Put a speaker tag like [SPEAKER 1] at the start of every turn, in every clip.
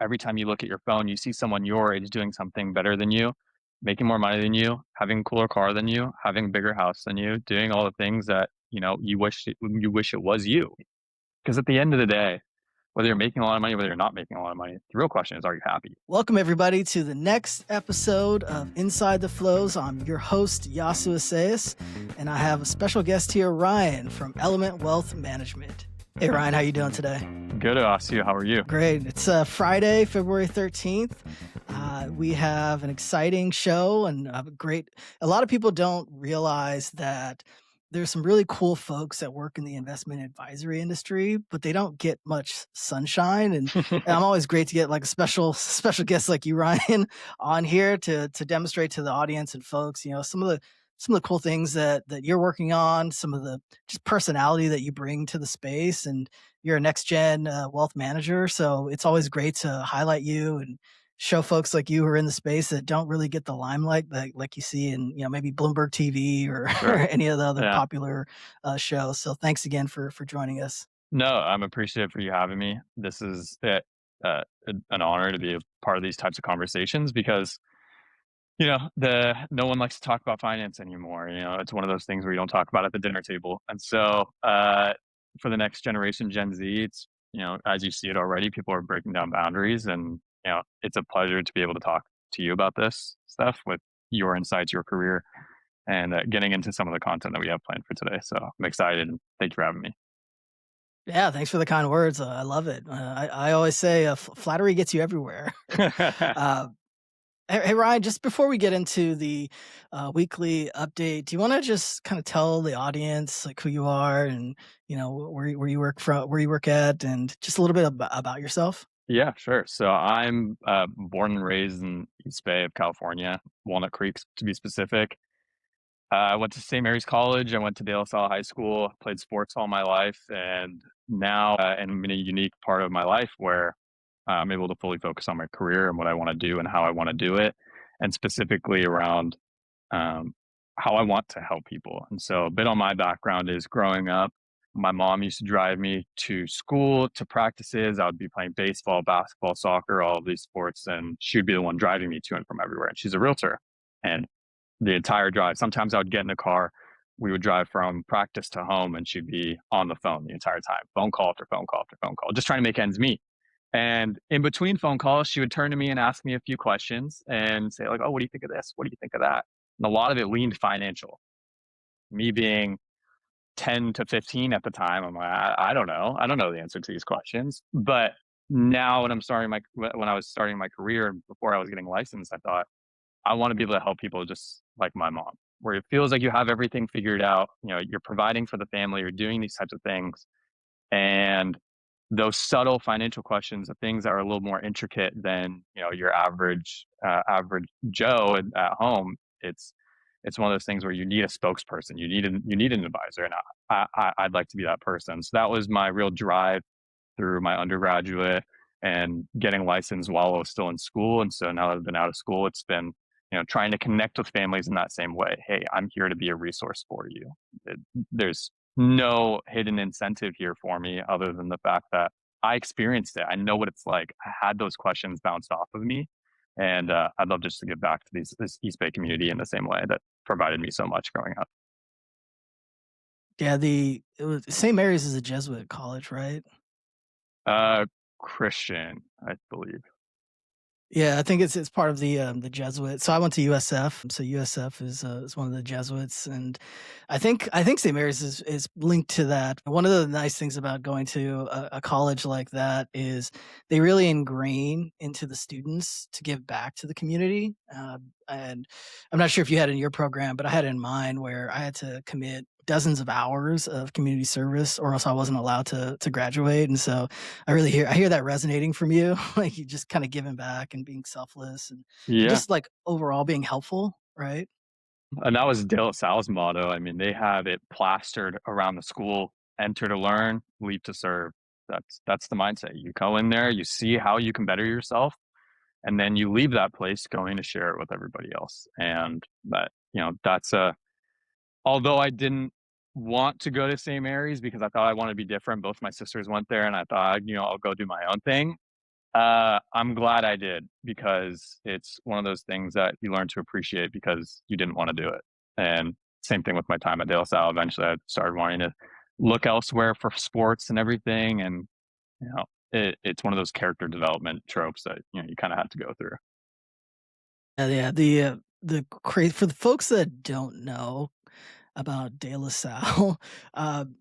[SPEAKER 1] every time you look at your phone, you see someone your age doing something better than you, making more money than you, having a cooler car than you, having a bigger house than you, doing all the things that, you wish it was you. Because at the end of the day, whether you're making a lot of money, whether you're not making a lot of money, the real question is, are you happy?
[SPEAKER 2] Welcome, everybody, to the next episode of Inside the Flows. I'm your host, Iyassu, and I have a special guest here, Ryan from Element Wealth Management. Hey, Ryan, how you doing today?
[SPEAKER 1] Good, Iyassu. How are you?
[SPEAKER 2] Great. It's Friday, February 13th. We have an exciting show and a lot of people don't realize that there's some really cool folks that work in the investment advisory industry, but they don't get much sunshine. And I'm always great to get like a special guest like you, Ryan, on here to demonstrate to the audience and folks, some of the cool things that you're working on, some of the just personality that you bring to the space, and you're a next gen wealth manager. So it's always great to highlight you and show folks like you who are in the space that don't really get the limelight like you see in maybe Bloomberg TV or, or
[SPEAKER 1] Sure.
[SPEAKER 2] any of the other
[SPEAKER 1] Yeah.
[SPEAKER 2] popular shows. So thanks again for joining us.
[SPEAKER 1] No, I'm appreciative for you having me. This is an honor to be a part of these types of conversations because the no one likes to talk about finance anymore. It's one of those things where you don't talk about at the dinner table. And so for the next generation, Gen Z, it's as you see it already, people are breaking down boundaries, and it's a pleasure to be able to talk to you about this stuff with your insights, your career, and getting into some of the content that we have planned for today. So I'm excited, and thank you for having me.
[SPEAKER 2] Yeah, thanks for the kind words. I love it. I always say flattery gets you everywhere. uh, hey, Ryan, just before we get into the weekly update, do you want to just kind of tell the audience like who you are and where you work from, where you work at, and just a little bit about yourself?
[SPEAKER 1] Yeah, sure. So I'm born and raised in East Bay of California, Walnut Creek to be specific. I went to St. Mary's College. I went to De La Salle High School. Played sports all my life, and now I'm in a unique part of my life where I'm able to fully focus on my career and what I want to do and how I want to do it, and specifically around um, how I want to help people. And so, a bit on my background is growing up. My mom used to drive me to school, to practices. I would be playing baseball, basketball, soccer, all of these sports, and she would be the one driving me to and from everywhere. And she's a realtor. And the entire drive, sometimes I would get in a car. We would drive from practice to home, and she'd be on the phone the entire time, phone call after phone call after phone call, just trying to make ends meet. And in between phone calls, she would turn to me and ask me a few questions and say, like, "Oh, what do you think of this? What do you think of that?" And a lot of it leaned financial. Me being 10 to 15 at the time, I'm like, I don't know. I don't know the answer to these questions. But now when I was starting my career and before I was getting licensed, I thought, I want to be able to help people just like my mom, where it feels like you have everything figured out. You're providing for the family, you're doing these types of things. And those subtle financial questions, the things that are a little more intricate than your average Joe at home, it's one of those things where you need a spokesperson, you need an advisor, and I'd like to be that person. So that was my real drive through my undergraduate and getting licensed while I was still in school. And so now that I've been out of school, it's been trying to connect with families in that same way. Hey, I'm here to be a resource for you. There's no hidden incentive here for me other than the fact that I experienced it. I know what it's like. I had those questions bounced off of me. And I'd love just to give back to this East Bay community in the same way that provided me so much growing up.
[SPEAKER 2] Yeah, it was St. Mary's is a Jesuit college, right?
[SPEAKER 1] Uh, Christian, I believe.
[SPEAKER 2] Yeah, I think it's part of the Jesuit. So I went to USF. So USF is one of the Jesuits, and I think St. Mary's is linked to that. One of the nice things about going to a college like that is they really ingrain into the students to give back to the community. And I'm not sure if you had it in your program, but I had it in mine where I had to commit dozens of hours of community service, or else I wasn't allowed to graduate. And so I hear that resonating from you, like you just kind of giving back and being selfless and
[SPEAKER 1] Yeah.
[SPEAKER 2] just like overall being helpful, right?
[SPEAKER 1] And that was De La Salle's motto. I mean, they have it plastered around the school: enter to learn, leave to serve. That's the mindset. You go in there, you see how you can better yourself, and then you leave that place going to share it with everybody else. And that's a although I didn't want to go to St. Mary's because I thought I wanted to be different. Both my sisters went there, and I thought, I'll go do my own thing. I'm glad I did because it's one of those things that you learn to appreciate because you didn't want to do it. And same thing with my time at De La Salle. Eventually, I started wanting to look elsewhere for sports and everything. And it's one of those character development tropes that you kind of have to go through.
[SPEAKER 2] Yeah, the crazy for the folks that don't know about De La Salle,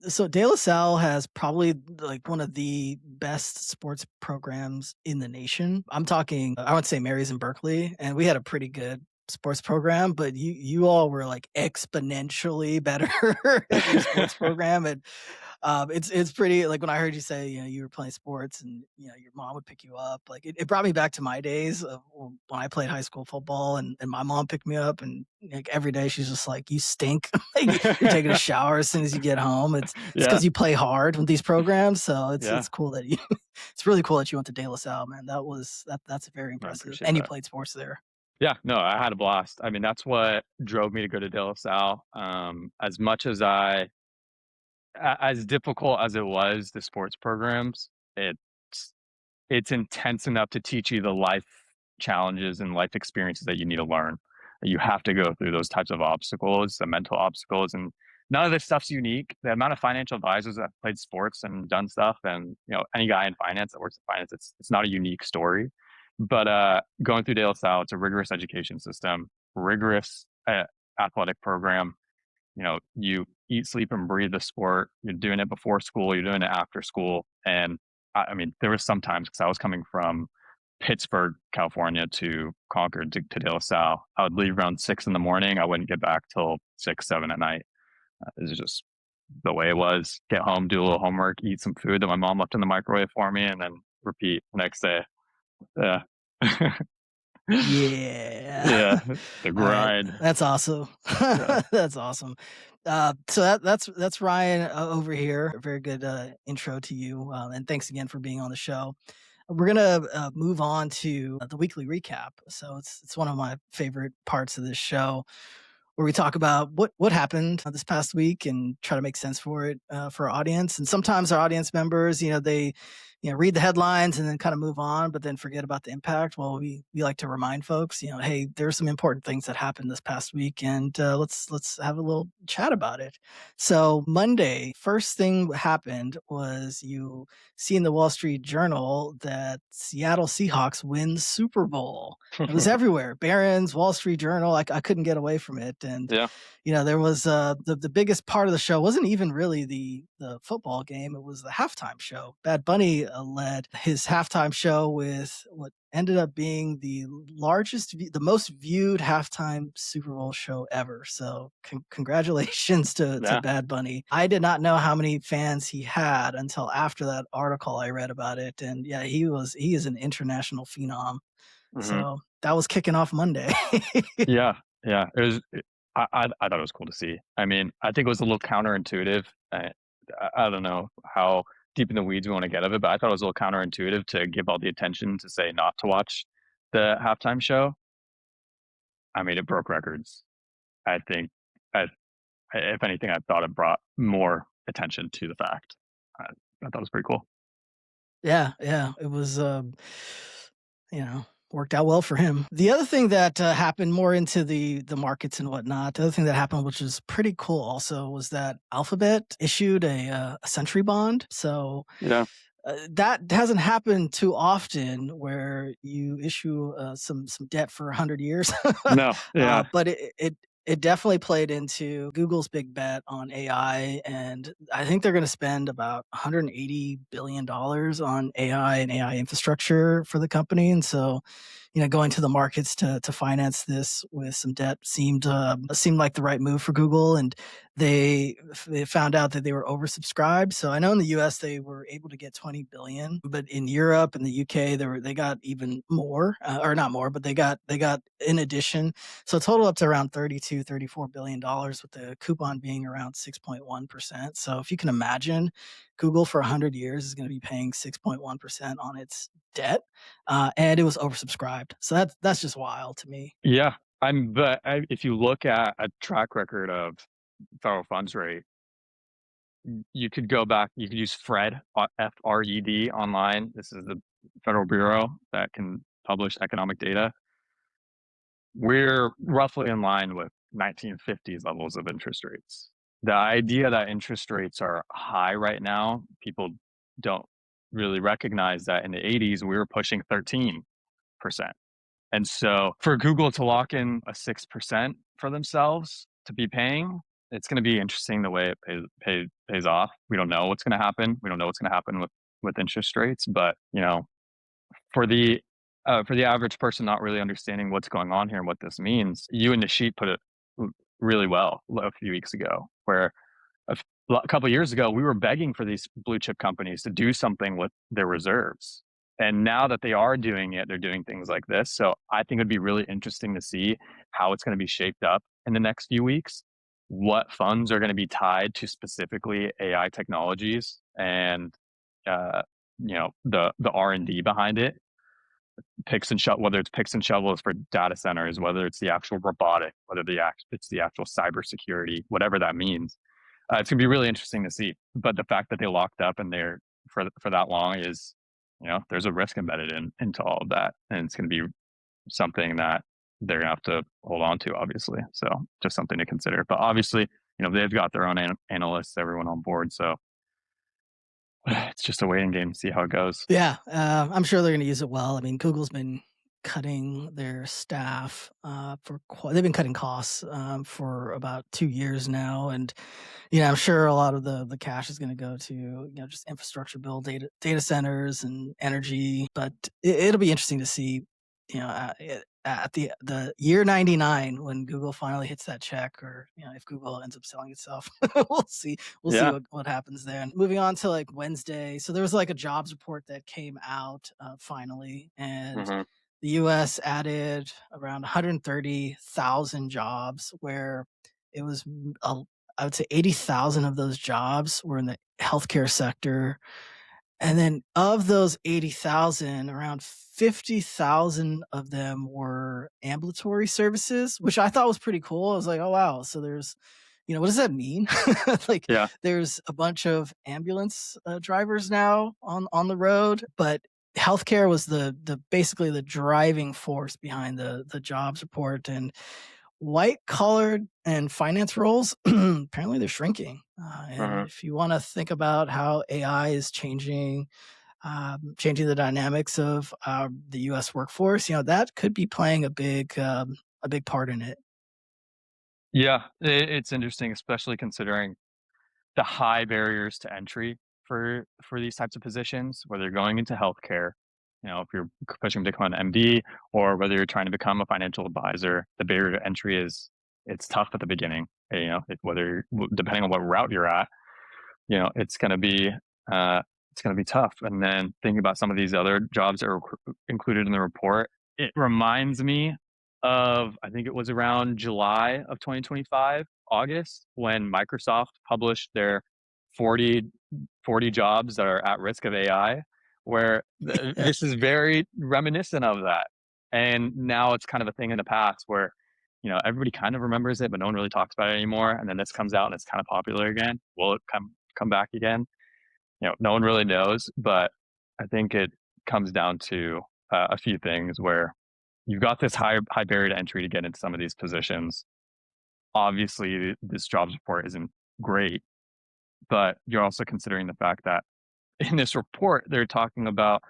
[SPEAKER 2] so De La Salle has probably like one of the best sports programs in the nation. I'm talking, I would say Mary's in Berkeley, and we had a pretty good sports program, but you all were like exponentially better at your sports program, and it's pretty like when I heard you say, you were playing sports and, your mom would pick you up, like it brought me back to my days of when I played high school football and my mom picked me up and like every day she's just like, you stink. Like, you're taking a shower as soon as you get home. It's
[SPEAKER 1] Yeah,
[SPEAKER 2] because you play hard with these programs. So
[SPEAKER 1] yeah,
[SPEAKER 2] it's cool that you it's really cool that you went to De La Salle, man. That's very
[SPEAKER 1] I
[SPEAKER 2] impressive.
[SPEAKER 1] appreciate
[SPEAKER 2] And you
[SPEAKER 1] that.
[SPEAKER 2] played sports there.
[SPEAKER 1] Yeah, no, I had a blast. I mean, that's what drove me to go to De La Salle. As much as as difficult as it was, the sports programs, it's intense enough to teach you the life challenges and life experiences that you need to learn. You have to go through those types of obstacles, the mental obstacles, and none of this stuff's unique. The amount of financial advisors that played sports and done stuff, and any guy in finance that works in finance, it's not a unique story. But going through De La Salle, it's a rigorous education system, rigorous athletic program. You eat, sleep, and breathe the sport. You're doing it before school, you're doing it after school. And I mean, there was sometimes because I was coming from Pittsburgh, California to Concord to De La Salle. I would leave around 6 in the morning. I wouldn't get back till 6, 7 at night. It was just the way it was. Get home, do a little homework, eat some food that my mom left in the microwave for me, and then repeat the next day. Yeah.
[SPEAKER 2] Yeah.
[SPEAKER 1] Yeah. The
[SPEAKER 2] All right.
[SPEAKER 1] grind.
[SPEAKER 2] That's awesome.
[SPEAKER 1] Yeah.
[SPEAKER 2] That's awesome. So that's Ryan over here. A very good intro to you, and thanks again for being on the show. We're gonna move on to the weekly recap. So it's one of my favorite parts of this show, where we talk about what happened this past week and try to make sense for it for our audience. And sometimes our audience members, they read the headlines and then kind of move on, but then forget about the impact. Well, we like to remind folks, hey, there's some important things that happened this past week, and let's have a little chat about it. So Monday, first thing happened was you see in the Wall Street Journal that Seattle Seahawks win Super Bowl. It was everywhere. Barron's, Wall Street Journal. I couldn't get away from it. And,
[SPEAKER 1] Yeah.
[SPEAKER 2] there was the biggest part of the show wasn't even really the football game. It was the halftime show. Bad Bunny led his halftime show with what ended up being the most viewed halftime Super Bowl show ever. So congratulations to
[SPEAKER 1] Yeah.
[SPEAKER 2] Bad Bunny. I did not know how many fans he had until after that article I read about it. And yeah, he is an international phenom.
[SPEAKER 1] Hmm.
[SPEAKER 2] So that was kicking off Monday.
[SPEAKER 1] Yeah, yeah. I thought it was cool to see. I mean, I think it was a little counterintuitive. I don't know how deep in the weeds we want to get of it, but I thought it was a little counterintuitive to give all the attention to say not to watch the halftime show. I mean, it broke records. I think, I, if anything, I thought it brought more attention to the fact. I thought it was pretty cool.
[SPEAKER 2] Yeah, yeah, it was, you know, worked out well for him. The other thing that happened more into the markets and whatnot, the other thing that happened, which was pretty cool also, was that Alphabet issued a century bond. So
[SPEAKER 1] Yeah.
[SPEAKER 2] that hasn't happened too often where you issue some debt for 100 years.
[SPEAKER 1] No. Yeah.
[SPEAKER 2] But it definitely played into Google's big bet on AI, and I think they're going to spend about $180 billion on AI and AI infrastructure for the company. And so, going to the markets to finance this with some debt seemed like the right move for Google. And they found out that they were oversubscribed. So I know in the U.S. they were able to get 20 billion, but in Europe and the UK they got even more, or not more, but they got in addition. So total up to around 32, $34 billion, with the coupon being around 6.1%. So if you can imagine, Google for 100 years is going to be paying 6.1% on its debt, and it was oversubscribed. So that's just wild to me.
[SPEAKER 1] Yeah. If you look at a track record of federal funds rate, you could go back, you could use FRED, FRED online. This is the Federal Bureau that can publish economic data, we're roughly in line with 1950s levels of interest rates. The idea that interest rates are high right now, people don't really recognize that in the 80s we were pushing 13%. And so for Google to lock in a 6% for themselves to be paying, it's going to be interesting the way it pays off. We don't know what's going to happen. We don't know what's going to happen with interest rates, but for the for the average person not really understanding what's going on here and what this means, you and the sheet put it really well a few weeks ago, where a couple of years ago we were begging for these blue chip companies to do something with their reserves. And now that they are doing it, they're doing things like this. So I think it'd be really interesting to see how it's going to be shaped up in the next few weeks, what funds are going to be tied to specifically AI technologies and uh, the R&D behind it, whether it's picks and shovels for data centers, whether it's the actual robotic, whether it's the actual cybersecurity, whatever that means. It's gonna be really interesting to see. But the fact that they locked up and they're for that long is, there's a risk embedded into all of that, and it's gonna be something that they're gonna have to hold on to, obviously. So just something to consider. But obviously, they've got their own analysts, everyone on board. So it's just a waiting game to see how it goes.
[SPEAKER 2] Yeah, I'm sure they're gonna use it well. I mean, Google's been cutting their staff, they've been cutting costs, for about 2 years now, and, I'm sure a lot of the cash is gonna go to, just infrastructure build, data centers and energy, but it'll be interesting to see, at the year 99 when Google finally hits that check, or, if Google ends up selling itself. We'll see. We'll see
[SPEAKER 1] Yeah.
[SPEAKER 2] what happens there. And moving on to, like, Wednesday, so there was, like, a jobs report that came out, finally, and
[SPEAKER 1] Hmm.
[SPEAKER 2] the US added around 130,000 jobs, where it was, I would say 80,000 of those jobs were in the healthcare sector, and then of those 80,000, around 50,000 of them were ambulatory services, which I thought was pretty cool. I was like, "Oh, wow." So there's, what does that mean? Like,
[SPEAKER 1] Yeah.
[SPEAKER 2] there's a bunch of ambulance, drivers now on the road, but healthcare was the basically the driving force behind the jobs report, and white collared and finance roles, apparently they're shrinking. And
[SPEAKER 1] Hmm.
[SPEAKER 2] if you want to think about how AI is changing the dynamics of the U.S. workforce, that could be playing a big part in it.
[SPEAKER 1] Yeah, it's interesting, especially considering the high barriers to entry for these types of positions, whether you're going into healthcare, if you're pushing to become an MD, or whether you're trying to become a financial advisor, the barrier to entry it's tough at the beginning. Depending on what route you're at, it's going to be tough. And then thinking about some of these other jobs that were included in the report, it reminds me of, I think it was around July of 2025, August, when Microsoft published their 40 40 jobs that are at risk of AI, where
[SPEAKER 2] Yeah.
[SPEAKER 1] this is very reminiscent of that. And now it's kind of a thing in the past where, everybody kind of remembers it, but no one really talks about it anymore. And then this comes out and it's kind of popular again. Will it come back again? No one really knows, but I think it comes down to a few things where you've got this high barrier to entry to get into some of these positions. Obviously, this jobs report isn't great, but you're also considering the fact that in this report, they're talking about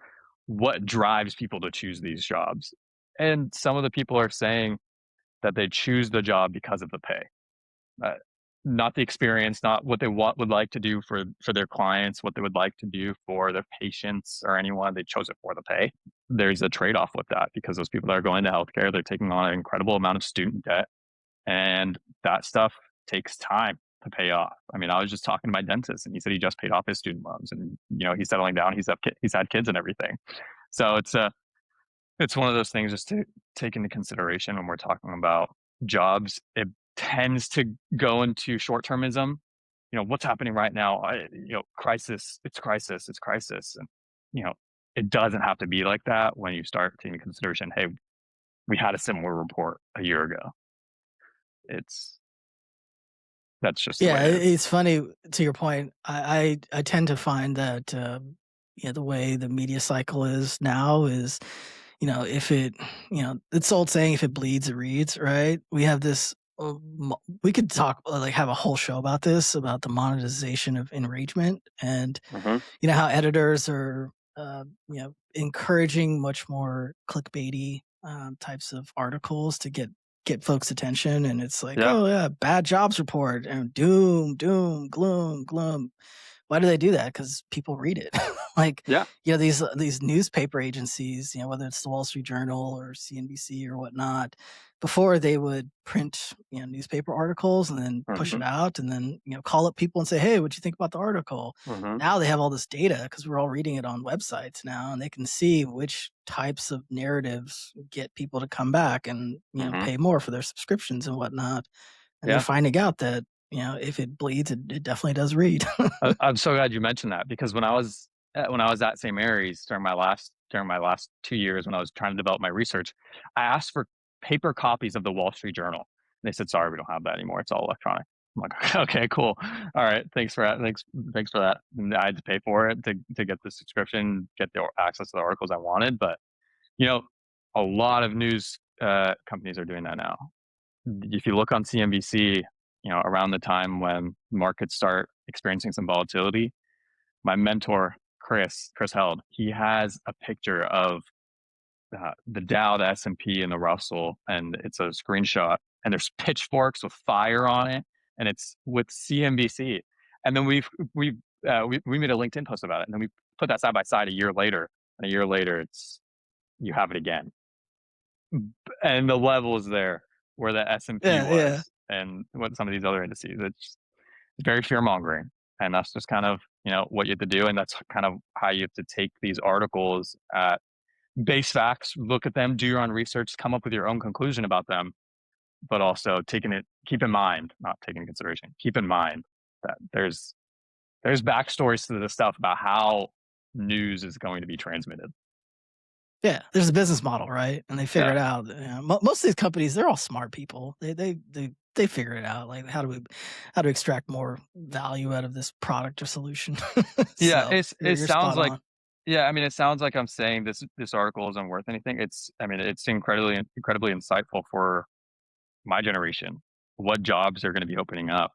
[SPEAKER 1] what drives people to choose these jobs. And some of the people are saying that they choose the job because of the pay, uh, not the experience, not what they would like to do for their clients, what they would like to do for their patients or anyone. They chose it for the pay. There's a trade off with that because those people that are going to healthcare, they're taking on an incredible amount of student debt, and that stuff takes time to pay off. I mean, I was just talking to my dentist, and he said he just paid off his student loans, and he's settling down. He's had kids and everything. So it's one of those things just to take into consideration when we're talking about jobs. It tends to go into short termism. What's happening right now? Crisis. It's crisis. It's crisis, and you know it doesn't have to be like that when you start taking into consideration. Hey, we had a similar report a year ago. It's That's just the way
[SPEAKER 2] Yeah,
[SPEAKER 1] it is.
[SPEAKER 2] it's funny, to your point. I tend to find that, the way the media cycle is now is, if it, it's old saying, if it bleeds, it reads, right? We have this. We could talk, like, have a whole show about this, about the monetization of enragement, and
[SPEAKER 1] Hmm.
[SPEAKER 2] how editors are, encouraging much more clickbaity types of articles to get folks' attention, and it's like,
[SPEAKER 1] Yeah,
[SPEAKER 2] oh yeah, bad jobs report and doom, doom, gloom, gloom. Why do they do that? Because people read it. Like,
[SPEAKER 1] yeah.
[SPEAKER 2] these newspaper agencies, whether it's the Wall Street Journal or CNBC or whatnot, before they would print, newspaper articles and then push
[SPEAKER 1] Hmm.
[SPEAKER 2] it out and then, call up people and say, "Hey, what do you think about the article?"
[SPEAKER 1] Hmm.
[SPEAKER 2] Now they have all this data because we're all reading it on websites now, and they can see which types of narratives get people to come back and,
[SPEAKER 1] Hmm.
[SPEAKER 2] pay more for their subscriptions and whatnot. And they're
[SPEAKER 1] Yeah.
[SPEAKER 2] finding out that, if it bleeds, it definitely does read.
[SPEAKER 1] I'm so glad you mentioned that because when I was at St. Mary's during my last 2 years when I was trying to develop my research, I asked for paper copies of the Wall Street Journal. And they said, "Sorry, we don't have that anymore. It's all electronic." I'm like, "Okay, cool. All right, thanks for that. Thanks for that." And I had to pay for it to get the subscription, get the access to the articles I wanted. But you know, a lot of news companies are doing that now. If you look on CNBC, around the time when markets start experiencing some volatility, my mentor, Chris Held, he has a picture of the Dow, the S&P, and the Russell, and it's a screenshot, and there's pitchforks with fire on it, and it's with CNBC. And then we made a LinkedIn post about it, and then we put that side by side a year later, and a year later, you have it again, and the levels there where the S&P
[SPEAKER 2] Yeah, yeah.
[SPEAKER 1] was, and what some of these other indices. It's very fear mongering, and that's just kind of what you have to do, and that's kind of how you have to take these articles at base facts, look at them, do your own research, come up with your own conclusion about them, but also keep in mind, not taking into consideration, keep in mind that there's backstories to this stuff about how news is going to be transmitted.
[SPEAKER 2] Yeah, there's a business model, right? And they figure
[SPEAKER 1] Yeah,
[SPEAKER 2] it out. Most of these companies, they're all smart people. They figure it out. Like, how to extract more value out of this product or solution.
[SPEAKER 1] yeah.
[SPEAKER 2] So
[SPEAKER 1] It
[SPEAKER 2] you're
[SPEAKER 1] sounds
[SPEAKER 2] spot
[SPEAKER 1] like,
[SPEAKER 2] on.
[SPEAKER 1] yeah. I mean, it sounds like I'm saying this article isn't worth anything. I mean, it's incredibly insightful for my generation, what jobs are going to be opening up,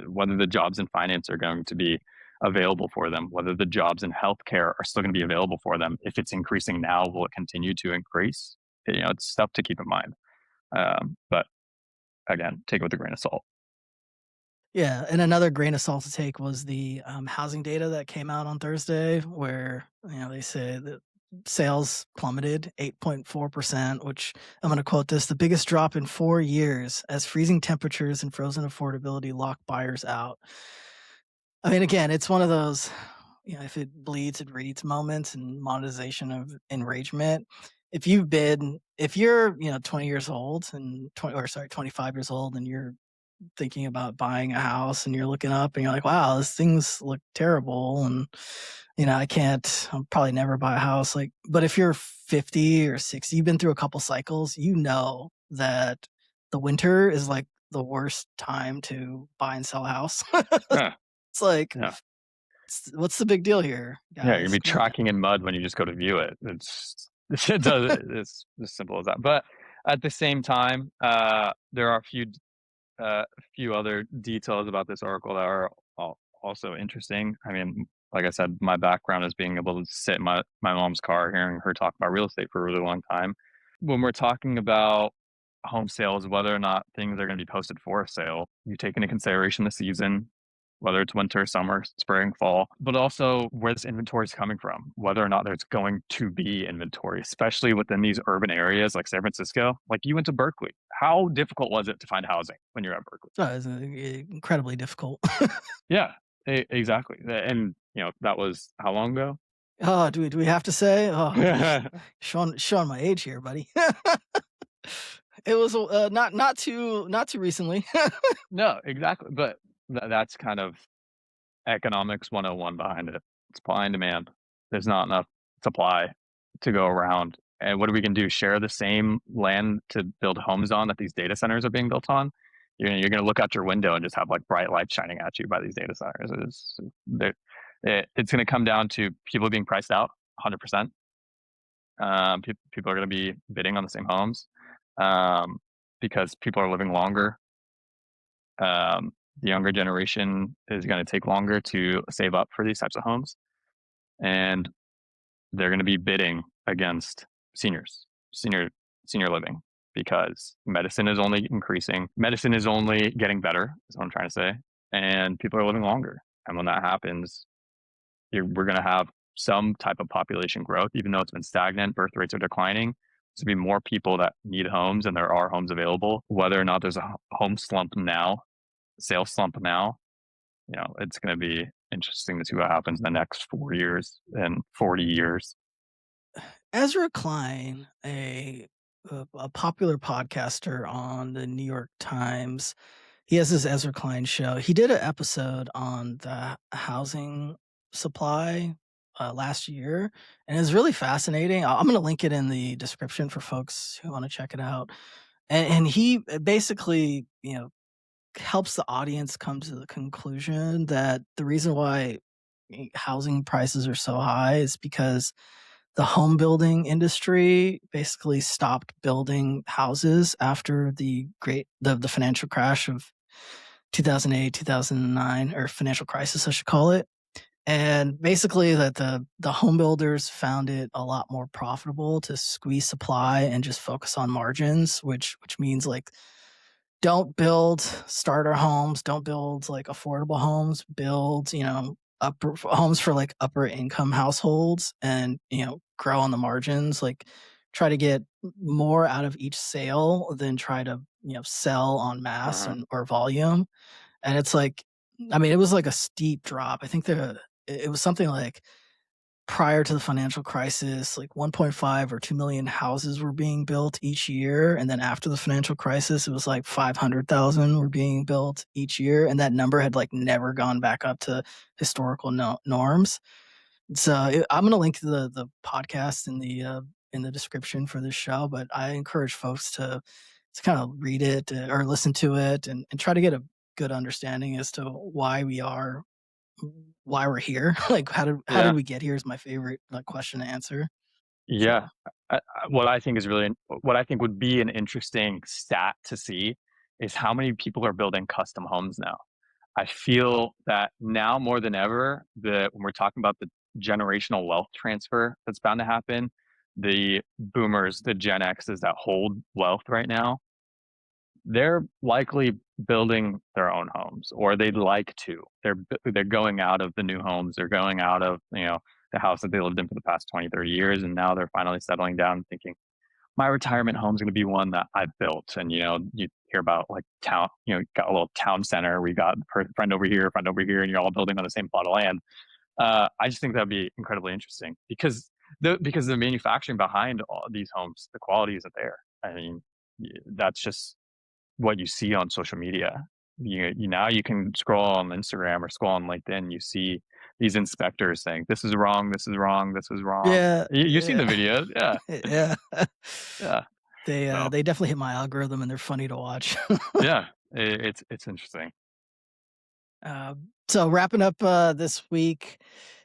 [SPEAKER 1] whether the jobs in finance are going to be available for them, whether the jobs in healthcare are still going to be available for them. If it's increasing now, will it continue to increase? It's stuff to keep in mind. But again, take it with a grain of salt.
[SPEAKER 2] Yeah, and another grain of salt to take was the housing data that came out on Thursday, where they say that sales plummeted 8.4%, which, I'm going to quote this: the biggest drop in 4 years, as freezing temperatures and frozen affordability lock buyers out. I mean, again, it's one of those, if it bleeds, it reads moments and monetization of enragement. If you're, 20 years old and 20, or sorry, 25 years old, and you're thinking about buying a house and you're looking up and you're like, wow, these things look terrible. And, I'll probably never buy a house. Like, but if you're 50 or 60, you've been through a couple cycles, that the winter is like the worst time to buy and sell a house.
[SPEAKER 1] Yeah,
[SPEAKER 2] It's like,
[SPEAKER 1] yeah,
[SPEAKER 2] what's the big deal here,
[SPEAKER 1] yeah. You're gonna
[SPEAKER 2] guys?
[SPEAKER 1] be tracking in mud when you just go to view it. It's as simple as that. But at the same time, there are a few other details about this article that are also interesting. I mean, like I said, my background is being able to sit in my mom's car, hearing her talk about real estate for a really long time. When we're talking about home sales, whether or not things are going to be posted for sale, you take into consideration the season, whether it's winter, summer, spring, fall, but also where this inventory is coming from, whether or not there's going to be inventory, especially within these urban areas like San Francisco. Like, you went to Berkeley. How difficult was it to find housing when you're at Berkeley?
[SPEAKER 2] So it's incredibly difficult.
[SPEAKER 1] Yeah, exactly. And that was how long ago?
[SPEAKER 2] Oh, do we have to say? Oh, you're showing my age here, buddy. It was not too recently.
[SPEAKER 1] No, exactly. But that's kind of economics 101 behind it. Supply and demand. There's not enough supply to go around. And what are we going to do? Share the same land to build homes on that these data centers are being built on? You're going to look out your window and just have like bright lights shining at you by these data centers. It's going to come down to people being priced out 100%. People are going to be bidding on the same homes um, because people are living longer. The younger generation is going to take longer to save up for these types of homes, and they're going to be bidding against seniors, senior senior living, because medicine is only increasing. Medicine is only getting better, is what I'm trying to say, and people are living longer. And when that happens, we're going to have some type of population growth, even though it's been stagnant. Birth rates are declining. There's going to be more people that need homes, and there are homes available. Whether or not there's a home slump now, sales slump now, it's going to be interesting to see what happens in the next 4 years and 40 years.
[SPEAKER 2] Ezra Klein, a popular podcaster on the New York Times, he has this Ezra Klein show. He did an episode on the housing supply last year, and it's really fascinating. I'm going to link it in the description for folks who want to check it out. And he basically, helps the audience come to the conclusion that the reason why housing prices are so high is because the home building industry basically stopped building houses after the financial crash of 2008, 2009, or financial crisis, I should call it. And basically that the home builders found it a lot more profitable to squeeze supply and just focus on margins, which means like don't build starter homes, don't build like affordable homes, build, upper homes for like upper income households and, grow on the margins, like try to get more out of each sale than try to, sell on mass
[SPEAKER 1] Uh-huh.
[SPEAKER 2] and or volume. And it's like, I mean, it was like a steep drop. I think it was something like prior to the financial crisis, like 1.5 or 2 million houses were being built each year. And then after the financial crisis, it was like 500,000 were being built each year. And that number had like never gone back up to historical norms. So I'm going to link the podcast in the description for this show, but I encourage folks to kind of read it or listen to it and try to get a good understanding as to why we're here. Like how did
[SPEAKER 1] Yeah.
[SPEAKER 2] we get here is my favorite question to answer.
[SPEAKER 1] Yeah.
[SPEAKER 2] So
[SPEAKER 1] What I think is really, what I think would be an interesting stat to see is how many people are building custom homes now. I feel that now more than ever, when we're talking about the generational wealth transfer that's bound to happen, the boomers, the Gen X's that hold wealth right now, they're likely building their own homes, or they'd like to. They're going out of the new homes. They're going out of, the house that they lived in for the past 20, 30 years, and now they're finally settling down and thinking, my retirement home is going to be one that I built. And you hear about like town, got a little town center. We got friend over here, and you're all building on the same plot of land. I just think that'd be incredibly interesting because the manufacturing behind all these homes, the quality isn't there. I mean, that's just what you see on social media. Now you can scroll on Instagram or scroll on LinkedIn. You see these inspectors saying, "This is wrong. This is wrong. This is wrong."
[SPEAKER 2] yeah,
[SPEAKER 1] You've seen
[SPEAKER 2] yeah,
[SPEAKER 1] the videos, yeah,
[SPEAKER 2] yeah.
[SPEAKER 1] yeah. So
[SPEAKER 2] They definitely hit my algorithm and they're funny to watch.
[SPEAKER 1] yeah, it's interesting.
[SPEAKER 2] So wrapping up this week,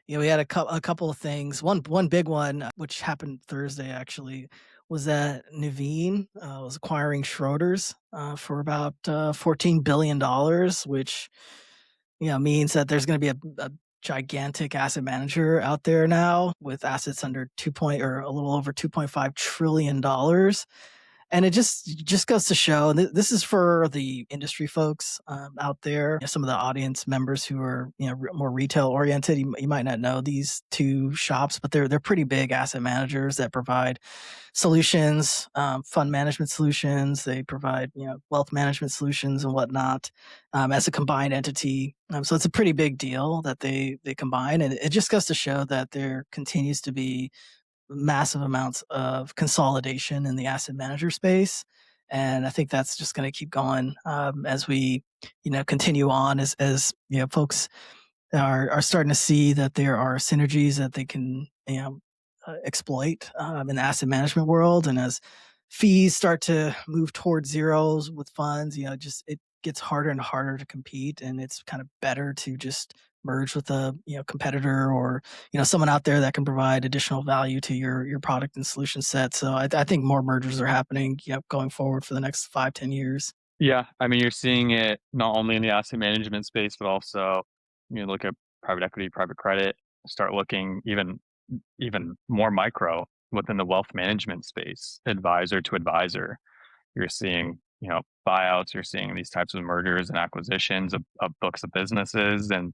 [SPEAKER 2] we had a couple of things. One big one, which happened Thursday actually, was that Nuveen was acquiring Schroders for about $14 billion, which means that there's going to be a gigantic asset manager out there now with assets under or a little over $2.5 trillion. And it just goes to show, and this is for the industry folks out there, some of the audience members who are more retail oriented. You might not know these two shops, but they're pretty big asset managers that provide solutions, fund management solutions. They provide wealth management solutions and whatnot as a combined entity. So it's a pretty big deal that they combine, and it just goes to show that there continues to be massive amounts of consolidation in the asset manager space. And I think that's just going to keep going as we, continue on as folks are starting to see that there are synergies that they can, exploit in the asset management world. And as fees start to move towards zeros with funds, just it gets harder and harder to compete. And it's kind of better to just merge with a competitor, or someone out there that can provide additional value to your product and solution set. So I think more mergers are happening, going forward for the next 5-10 years.
[SPEAKER 1] Yeah, I mean, you're seeing it not only in the asset management space, but also you look at private equity, private credit, start looking even more micro within the wealth management space, advisor to advisor. You're seeing, buyouts, you're seeing these types of mergers and acquisitions of books of businesses. And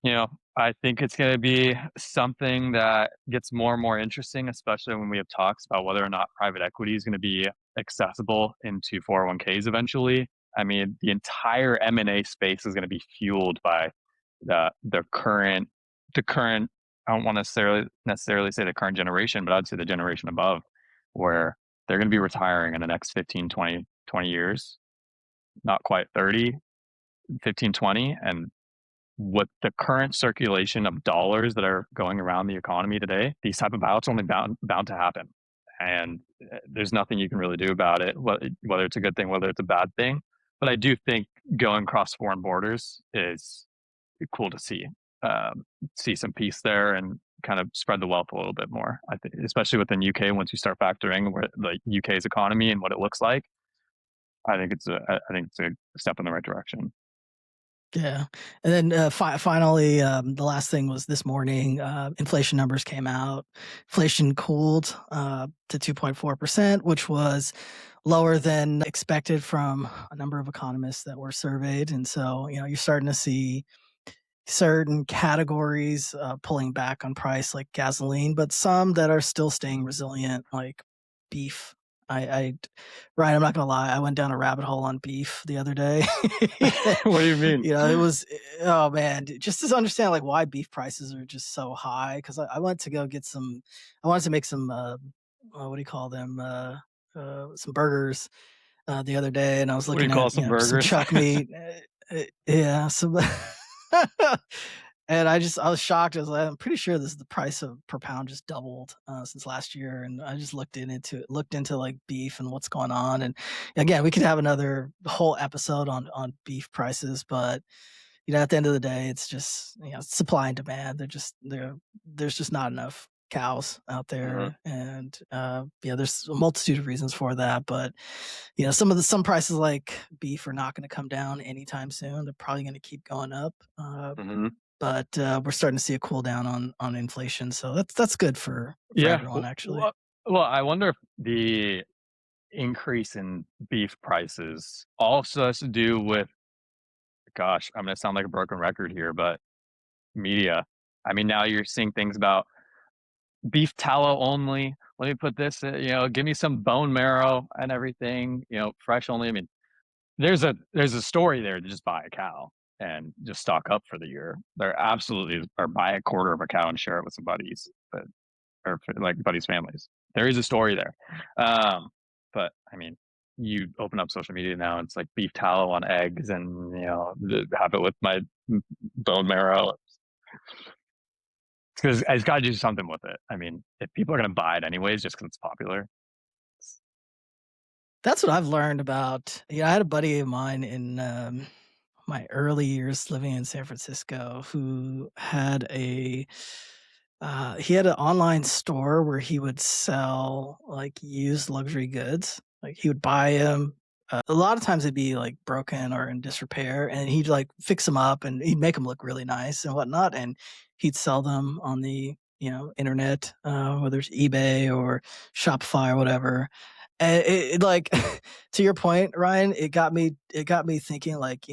[SPEAKER 1] you know, I think it's going to be something that gets more and more interesting, especially when we have talks about whether or not private equity is going to be accessible into 401ks eventually. I mean, the entire M&A space is going to be fueled by the current. I don't want to necessarily say the current generation, but I'd say the generation above, where they're going to be retiring in the next 15, 20 years, not quite 30, 15, 20, and with the current circulation of dollars that are going around the economy today, these type of bouts only bound to happen, and there's nothing you can really do about it, whether it's a good thing, whether it's a bad thing. But I do think going across foreign borders is cool to see some peace there and kind of spread the wealth a little bit more. I think, especially within UK, once you start factoring where the UK's economy and what it looks like, I think it's a step in the right direction.
[SPEAKER 2] Yeah, and then finally, the last thing was this morning. Inflation numbers came out. Inflation cooled to 2.4%, which was lower than expected from a number of economists that were surveyed. And so, you're starting to see certain categories pulling back on price, like gasoline, but some that are still staying resilient, like beef. I Ryan, I'm not gonna lie, I went down a rabbit hole on beef the other day.
[SPEAKER 1] What do you mean?
[SPEAKER 2] It was, oh man, just to understand like why beef prices are just so high. Because I went to go get some, I wanted to make some, what do you call them, some burgers the other day, and I was
[SPEAKER 1] What do you
[SPEAKER 2] looking
[SPEAKER 1] call
[SPEAKER 2] at
[SPEAKER 1] some
[SPEAKER 2] some
[SPEAKER 1] burgers?
[SPEAKER 2] chuck meat. Yeah, some. And I was shocked. I was like, I'm pretty sure this is the price of per pound just doubled since last year. And I just looked into like beef and what's going on. And again, we could have another whole episode on beef prices, but at the end of the day, it's just supply and demand. There's just not enough cows out
[SPEAKER 1] Mhm.
[SPEAKER 2] there, and there's a multitude of reasons for that. But some prices like beef are not going to come down anytime soon. They're probably going to keep going up.
[SPEAKER 1] Mhm.
[SPEAKER 2] But we're starting to see a cool down on inflation, so that's good for
[SPEAKER 1] Yeah.
[SPEAKER 2] everyone, actually.
[SPEAKER 1] Well, I wonder if the increase in beef prices also has to do with, gosh, I'm gonna sound like a broken record here, but media. I mean, now you're seeing things about beef tallow only. Let me put this, give me some bone marrow and everything, fresh only. I mean, there's a story there to just buy a cow and just stock up for the year. There absolutely, or buy a quarter of a cow and share it with some buddies, or like buddies' families. There is a story there. But I mean, you open up social media now, it's like beef tallow on eggs, and have it with my bone marrow. Because it's got to do something with it. I mean, if people are going to buy it anyways, just because it's popular.
[SPEAKER 2] That's what I've learned about. I had a buddy of mine in my early years living in San Francisco who had an online store where he would sell like used luxury goods. Like he would buy them. A lot of times they'd be like broken or in disrepair, and he'd like fix them up and he'd make them look really nice and whatnot. And he'd sell them on the internet, whether it's eBay or Shopify or whatever. And it like to your point, Ryan, it got me thinking like,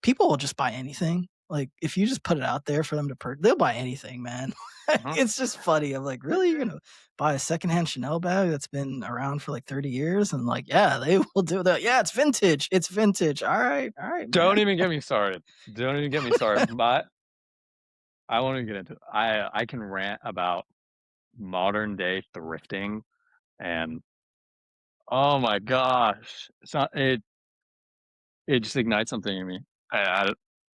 [SPEAKER 2] people will just buy anything. Like if you just put it out there for them to they'll buy anything, man.
[SPEAKER 1] Uh-huh.
[SPEAKER 2] It's just funny. I'm like, really? You're gonna buy a secondhand Chanel bag that's been around for like 30 years? And like, yeah, they will do that. Yeah, it's vintage. It's vintage. All right,
[SPEAKER 1] Don't
[SPEAKER 2] man.
[SPEAKER 1] even get me started. Don't even get me started. But I won't even get into it. I can rant about modern day thrifting, and oh my gosh, it just ignites something in me.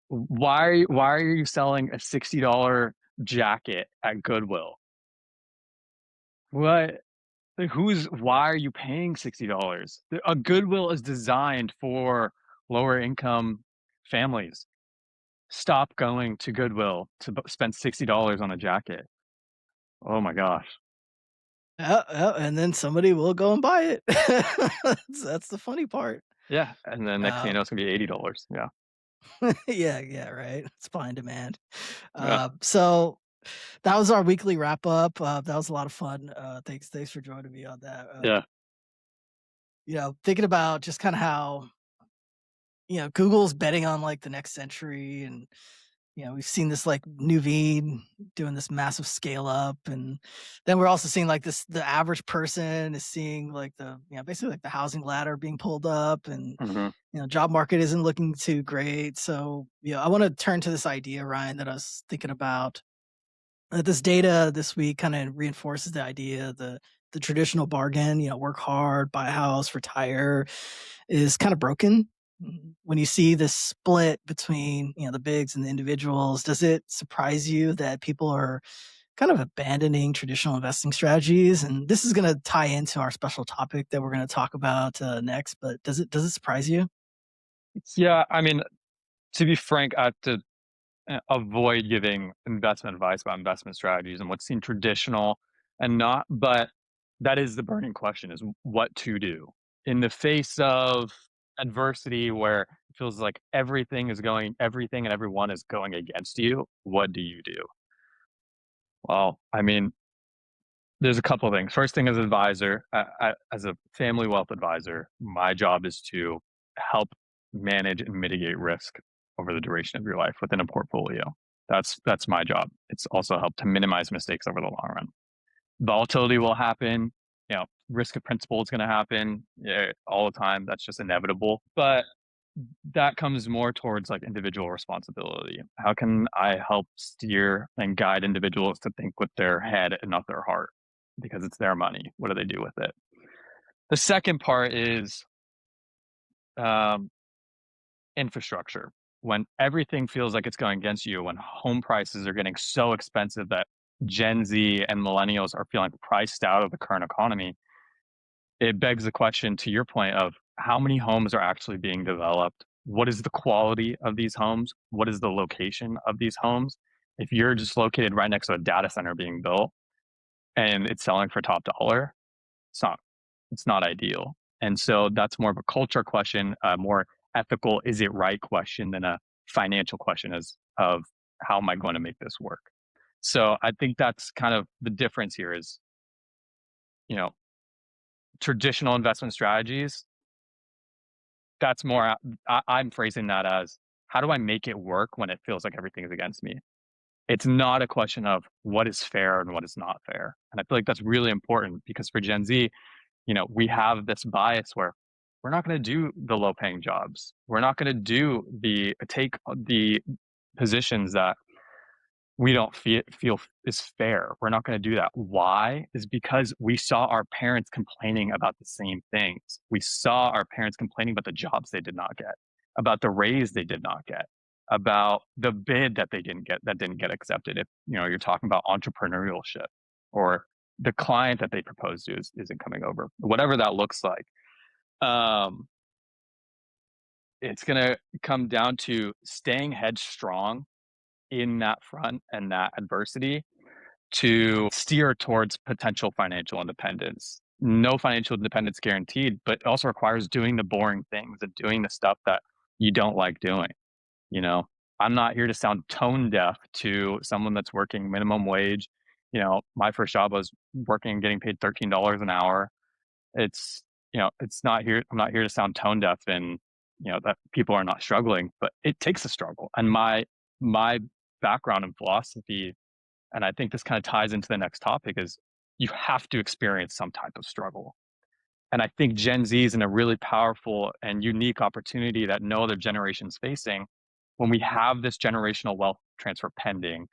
[SPEAKER 1] Why are you selling a $60 jacket at Goodwill? What? Like, why are you paying $60? A Goodwill is designed for lower income families. stop going to Goodwill to spend $60 on a jacket. Oh my gosh.
[SPEAKER 2] And then somebody will go and buy it. That's the funny part.
[SPEAKER 1] Yeah, and then next thing you
[SPEAKER 2] Uh,
[SPEAKER 1] know, it's gonna be $80. Yeah.
[SPEAKER 2] yeah, yeah, right. Supply and demand.
[SPEAKER 1] Yeah.
[SPEAKER 2] So that was our weekly wrap up. That was a lot of fun. Thanks for joining me on that.
[SPEAKER 1] Yeah.
[SPEAKER 2] Thinking about just kind of how Google's betting on like the next century, and we've seen this like Nuveen doing this massive scale up, and then we're also seeing like this the average person is seeing like the basically like the housing ladder being pulled up, and
[SPEAKER 1] Mhm.
[SPEAKER 2] job market isn't looking too great. So I want to turn to this idea, Ryan, that I was thinking about. This data this week kind of reinforces the idea the traditional bargain, work hard, buy a house, retire, is kind of broken. When you see this split between the bigs and the individuals, does it surprise you that people are kind of abandoning traditional investing strategies? And this is going to tie into our special topic that we're going to talk about next. But does it surprise you?
[SPEAKER 1] Yeah, I mean, to be frank, I have to avoid giving investment advice about investment strategies and what's seen traditional and not, but that is the burning question is what to do in the face of adversity where it feels like everything and everyone is going against you. What do you do? Well, I mean, there's a couple of things. First thing as an advisor, as a family wealth advisor, my job is to help manage and mitigate risk over the duration of your life within a portfolio. That's my job. It's also help to minimize mistakes over the long run. Volatility will happen. Risk of principal is going to happen all the time. That's just inevitable. But that comes more towards like individual responsibility. How can I help steer and guide individuals to think with their head and not their heart? Because it's their money. What do they do with it? The second part is um, infrastructure. When everything feels like it's going against you, when home prices are getting so expensive that Gen Z and millennials are feeling priced out of the current economy, it begs the question to your point of how many homes are actually being developed? What is the quality of these homes? What is the location of these homes? If you're just located right next to a data center being built and it's selling for top dollar, it's not it's not ideal. And so that's more of a culture question, a more ethical, is it right question than a financial question as of how am I going to make this work? So I think that's kind of the difference here is, you know, traditional investment strategies, that's more, I'm phrasing that as how do I make it work when it feels like everything is against me? It's not a question of what is fair and what is not fair. And I feel like that's really important because for Gen Z, we have this bias where we're not going to do the low paying jobs. We're not going to take the positions that we don't feel is fair. We're not going to do that. Why? Is because we saw our parents complaining about the same things. We saw our parents complaining about the jobs they did not get, about the raise they did not get, about the bid that they didn't get that didn't get accepted. If you're talking about entrepreneurship or the client that they proposed to isn't coming over, whatever that looks like. Um, it's going to come down to staying headstrong in that front and that adversity to steer towards potential financial independence. No financial independence guaranteed, but it also requires doing the boring things and doing the stuff that you don't like doing. You know, I'm not here to sound tone deaf to someone that's working minimum wage. My first job was working and getting paid $13 an hour. It's, it's not here. I'm not here to sound tone deaf and, that people are not struggling, but it takes a struggle. And my background in philosophy, and I think this kind of ties into the next topic, is you have to experience some type of struggle. And I think Gen Z is in a really powerful and unique opportunity that no other generation is facing when we have this generational wealth transfer pending.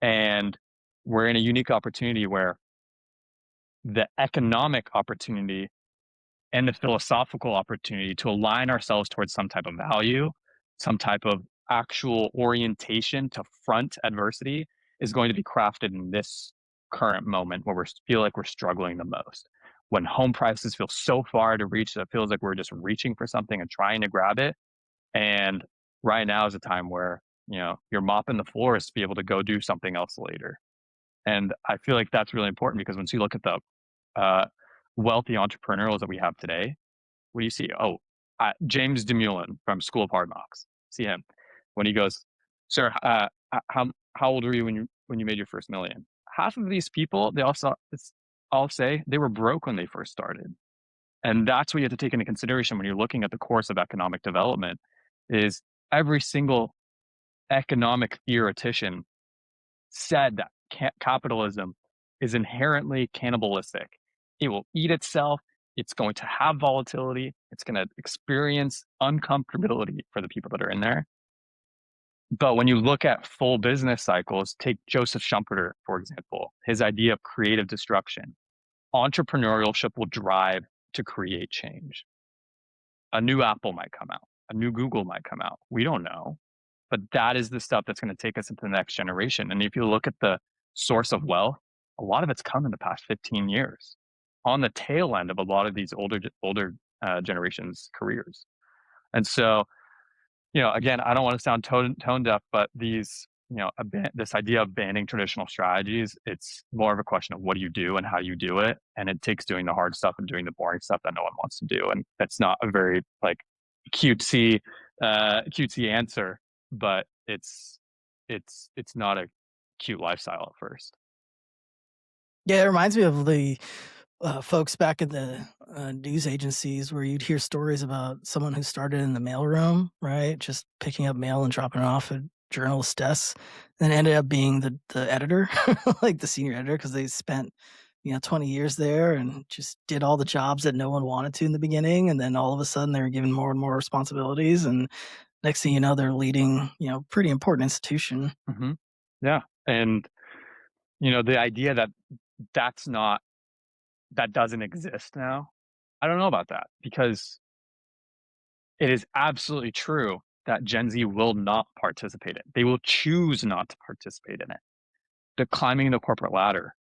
[SPEAKER 1] And we're in a unique opportunity where the economic opportunity and the philosophical opportunity to align ourselves towards some type of value, some type of actual orientation to front adversity is going to be crafted in this current moment where we feel like we're struggling the most. When home prices feel so far to reach that it feels like we're just reaching for something and trying to grab it. And right now is a time where you're mopping the floors to be able to go do something else later. And I feel like that's really important because once you look at the uh, wealthy entrepreneurs that we have today, what do you see? Oh, James DeMullen from School of Hard Knocks. See him when he goes, "Sir, how old were you when you made your first million?" Half of these people, I'll say they were broke when they first started, and that's what you have to take into consideration when you're looking at the course of economic development. Is every single economic theoretician said that capitalism is inherently cannibalistic. It will eat itself. It's going to have volatility. It's going to experience uncomfortability for the people that are in there. But when you look at full business cycles, take Joseph Schumpeter, for example, his idea of creative destruction. Entrepreneurship will drive to create change. A new Apple might come out, a new Google might come out. We don't know. But that is the stuff that's going to take us into the next generation. And if you look at the source of wealth, a lot of it's come in the past 15 years on the tail end of a lot of these older generations' careers. And so, again, I don't want to sound tone deaf, but this idea of banning traditional strategies, it's more of a question of what do you do and how you do it. And it takes doing the hard stuff and doing the boring stuff that no one wants to do. And that's not a very like cutesy, cutesy answer, but it's not a cute lifestyle at first.
[SPEAKER 2] Yeah, it reminds me of the folks back in the news agencies where you'd hear stories about someone who started in the mailroom, right? Just picking up mail and dropping it off at journalists' desks, and ended up being the editor, like the senior editor, because they spent 20 years there and just did all the jobs that no one wanted to in the beginning, and then all of a sudden they were given more and more responsibilities, and next thing you know, they're leading pretty important institution.
[SPEAKER 1] Hmm. Yeah, and the idea that that's not that doesn't exist now. I don't know about that because it is absolutely true that Gen Z will not participate in. They will choose not to participate in it. The climbing the corporate ladder,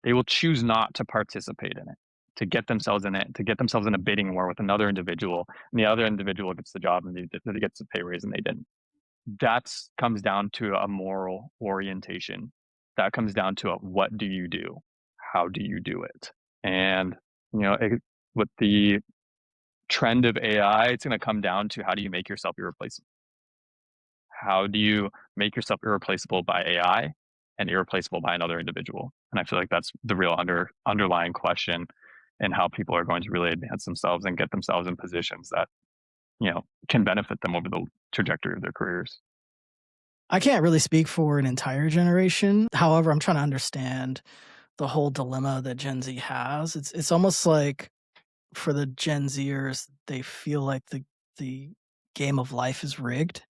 [SPEAKER 1] they will choose not to participate in it, to get themselves in it, to get themselves in a bidding war with another individual, and the other individual gets the job and they gets a pay raise and they didn't. That comes down to a moral orientation. That comes down to what do you do? How do you do it? And with the trend of AI, it's going to come down to how do you make yourself irreplaceable? How do you make yourself irreplaceable by AI and irreplaceable by another individual? And I feel like that's the real underlying question and how people are going to really advance themselves and get themselves in positions that, can benefit them over the trajectory of their careers.
[SPEAKER 2] I can't really speak for an entire generation. However, I'm trying to understand the whole dilemma that Gen Z has. It's almost like for the Gen Zers, they feel like the game of life is rigged,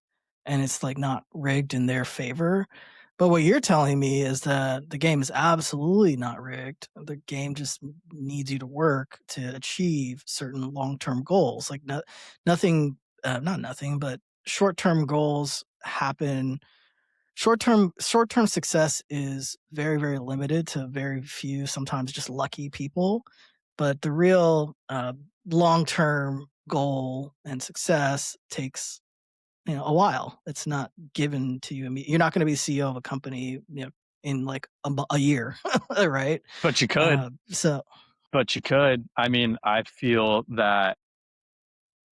[SPEAKER 2] and it's like not rigged in their favor. But what you're telling me is that the game is absolutely not rigged. The game just needs you to work to achieve certain long-term goals. Like nothing, not nothing, but short-term goals happen. Short-term success is very, very limited to very few, sometimes just lucky people, but the real, long-term goal and success takes, a while. It's not given to you you're not gonna be CEO of a company, in, like, a year, right?
[SPEAKER 1] But you could,
[SPEAKER 2] Uh, so
[SPEAKER 1] but you could. I mean, I feel that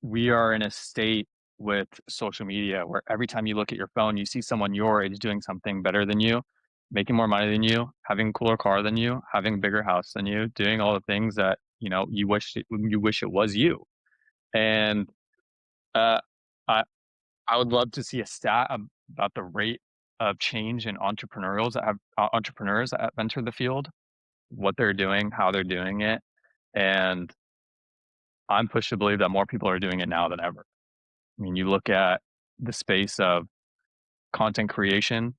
[SPEAKER 1] we are in a state with social media where every time you look at your phone, you see someone your age doing something better than you, making more money than you, having a cooler car than you, having a bigger house than you, doing all the things that you wish it was you. And uh, I I would love to see a stat about the rate of change in entrepreneurs that have entered the field, what they're doing, how they're doing it, and I'm pushed to believe that more people are doing it now than ever. I mean, you look at the space of content creation,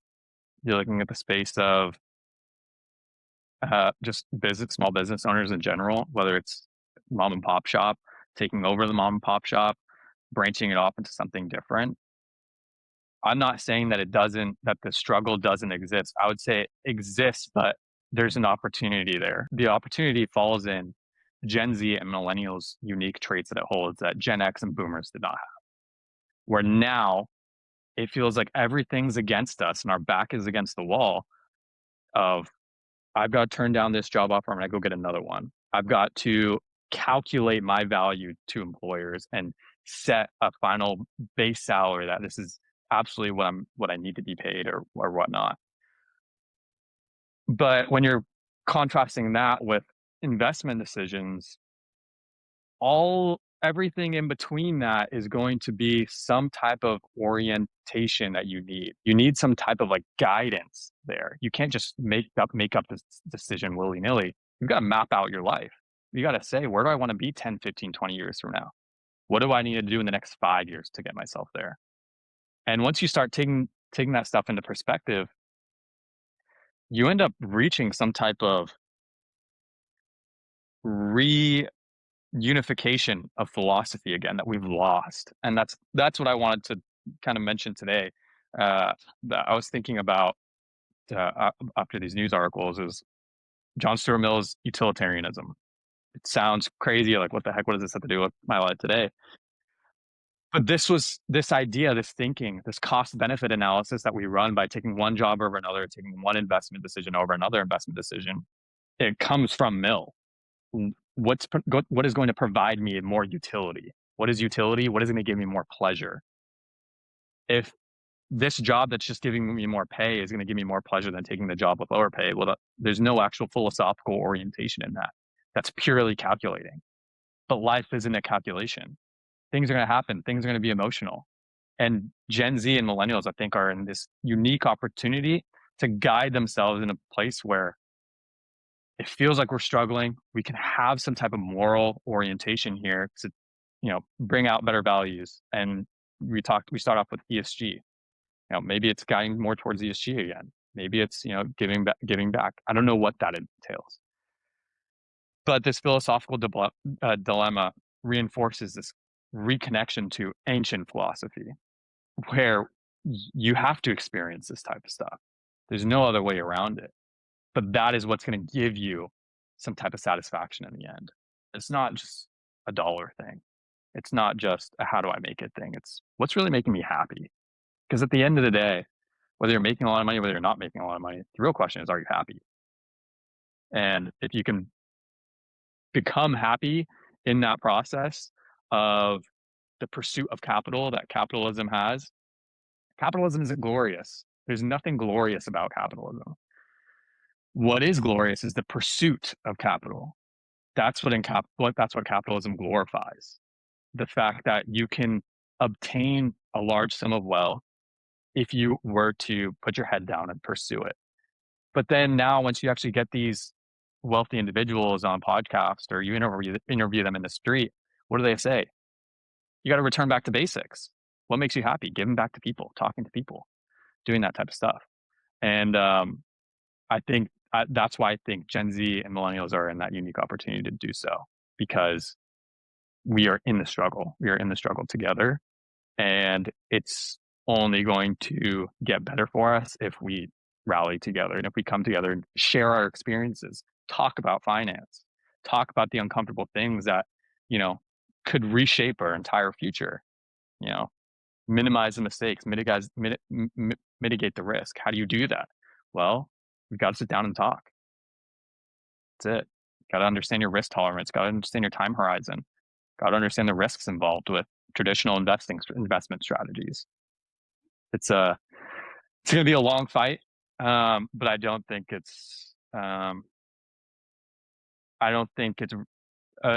[SPEAKER 1] you're looking at the space of just small business owners in general, whether it's mom and pop shop, taking over the mom and pop shop, branching it off into something different. I'm not saying that the struggle doesn't exist. I would say it exists, but there's an opportunity there. The opportunity falls in Gen Z and millennials' unique traits that it holds that Gen X and boomers did not have. Where now it feels like everything's against us and our back is against the wall of I've got to turn down this job offer. I'm going to go get another one. I've got to calculate my value to employers and set a final base salary that this is absolutely what I need to be paid or whatnot. But when you're contrasting that with investment decisions, all everything in between that is going to be some type of orientation that you need. You need some type of like guidance there. You can't just make up this decision willy-nilly. You've got to map out your life. You got to say, where do I want to be 10, 15, 20 years from now? What do I need to do in the next 5 years to get myself there? And once you start taking that stuff into perspective, you end up reaching some type of reunification of philosophy again that we've lost. And that's what I wanted to kind of mention today. That I was thinking about after these news articles is John Stuart Mill's utilitarianism. It sounds crazy, like what the heck? What does this have to do with my life today? But this idea, this thinking, this cost benefit analysis that we run by taking one job over another, taking one investment decision over another investment decision. It comes from Mill. What is going to provide me more utility? What is utility? What is going to give me more pleasure? If this job that's just giving me more pay is going to give me more pleasure than taking the job with lower pay, well, there's no actual philosophical orientation in that. That's purely calculating. But life isn't a calculation. Things are going to happen. Things are going to be emotional. And Gen Z and millennials, I think, are in this unique opportunity to guide themselves in a place where it feels like we're struggling. We can have some type of moral orientation here to, bring out better values. And we start off with ESG. Maybe it's guiding more towards ESG again. Maybe it's, giving back. I don't know what that entails. But this philosophical dilemma reinforces this reconnection to ancient philosophy, where you have to experience this type of stuff. There's no other way around it. But that is what's going to give you some type of satisfaction in the end. It's not just a dollar thing. It's not just a how do I make it thing. It's what's really making me happy. Because at the end of the day, whether you're making a lot of money, whether you're not making a lot of money, the real question is, are you happy? And if you can become happy in that process of the pursuit of capital that capitalism has, capitalism isn't glorious. There's nothing glorious about capitalism. What is glorious is the pursuit of capital. That's what capitalism glorifies. The fact that you can obtain a large sum of wealth if you were to put your head down and pursue it. But then now, once you actually get these wealthy individuals on podcast or you interview them in the street, what do they say? You got to return back to basics. What makes you happy? Giving back to people, talking to people, doing that type of stuff. And I think that's why I think Gen Z and millennials are in that unique opportunity to do so, because we are in the struggle. We are in the struggle together, and it's only going to get better for us if we rally together and if we come together and share our experiences, talk about finance, talk about the uncomfortable things that, could reshape our entire future, you know, minimize the mistakes, mitigate the risk. How do you do that? Well, we've got to sit down and talk. That's it. Got to understand your risk tolerance, got to understand your time horizon, got to understand the risks involved with traditional investment strategies. It's going to be a long fight, but I don't think it's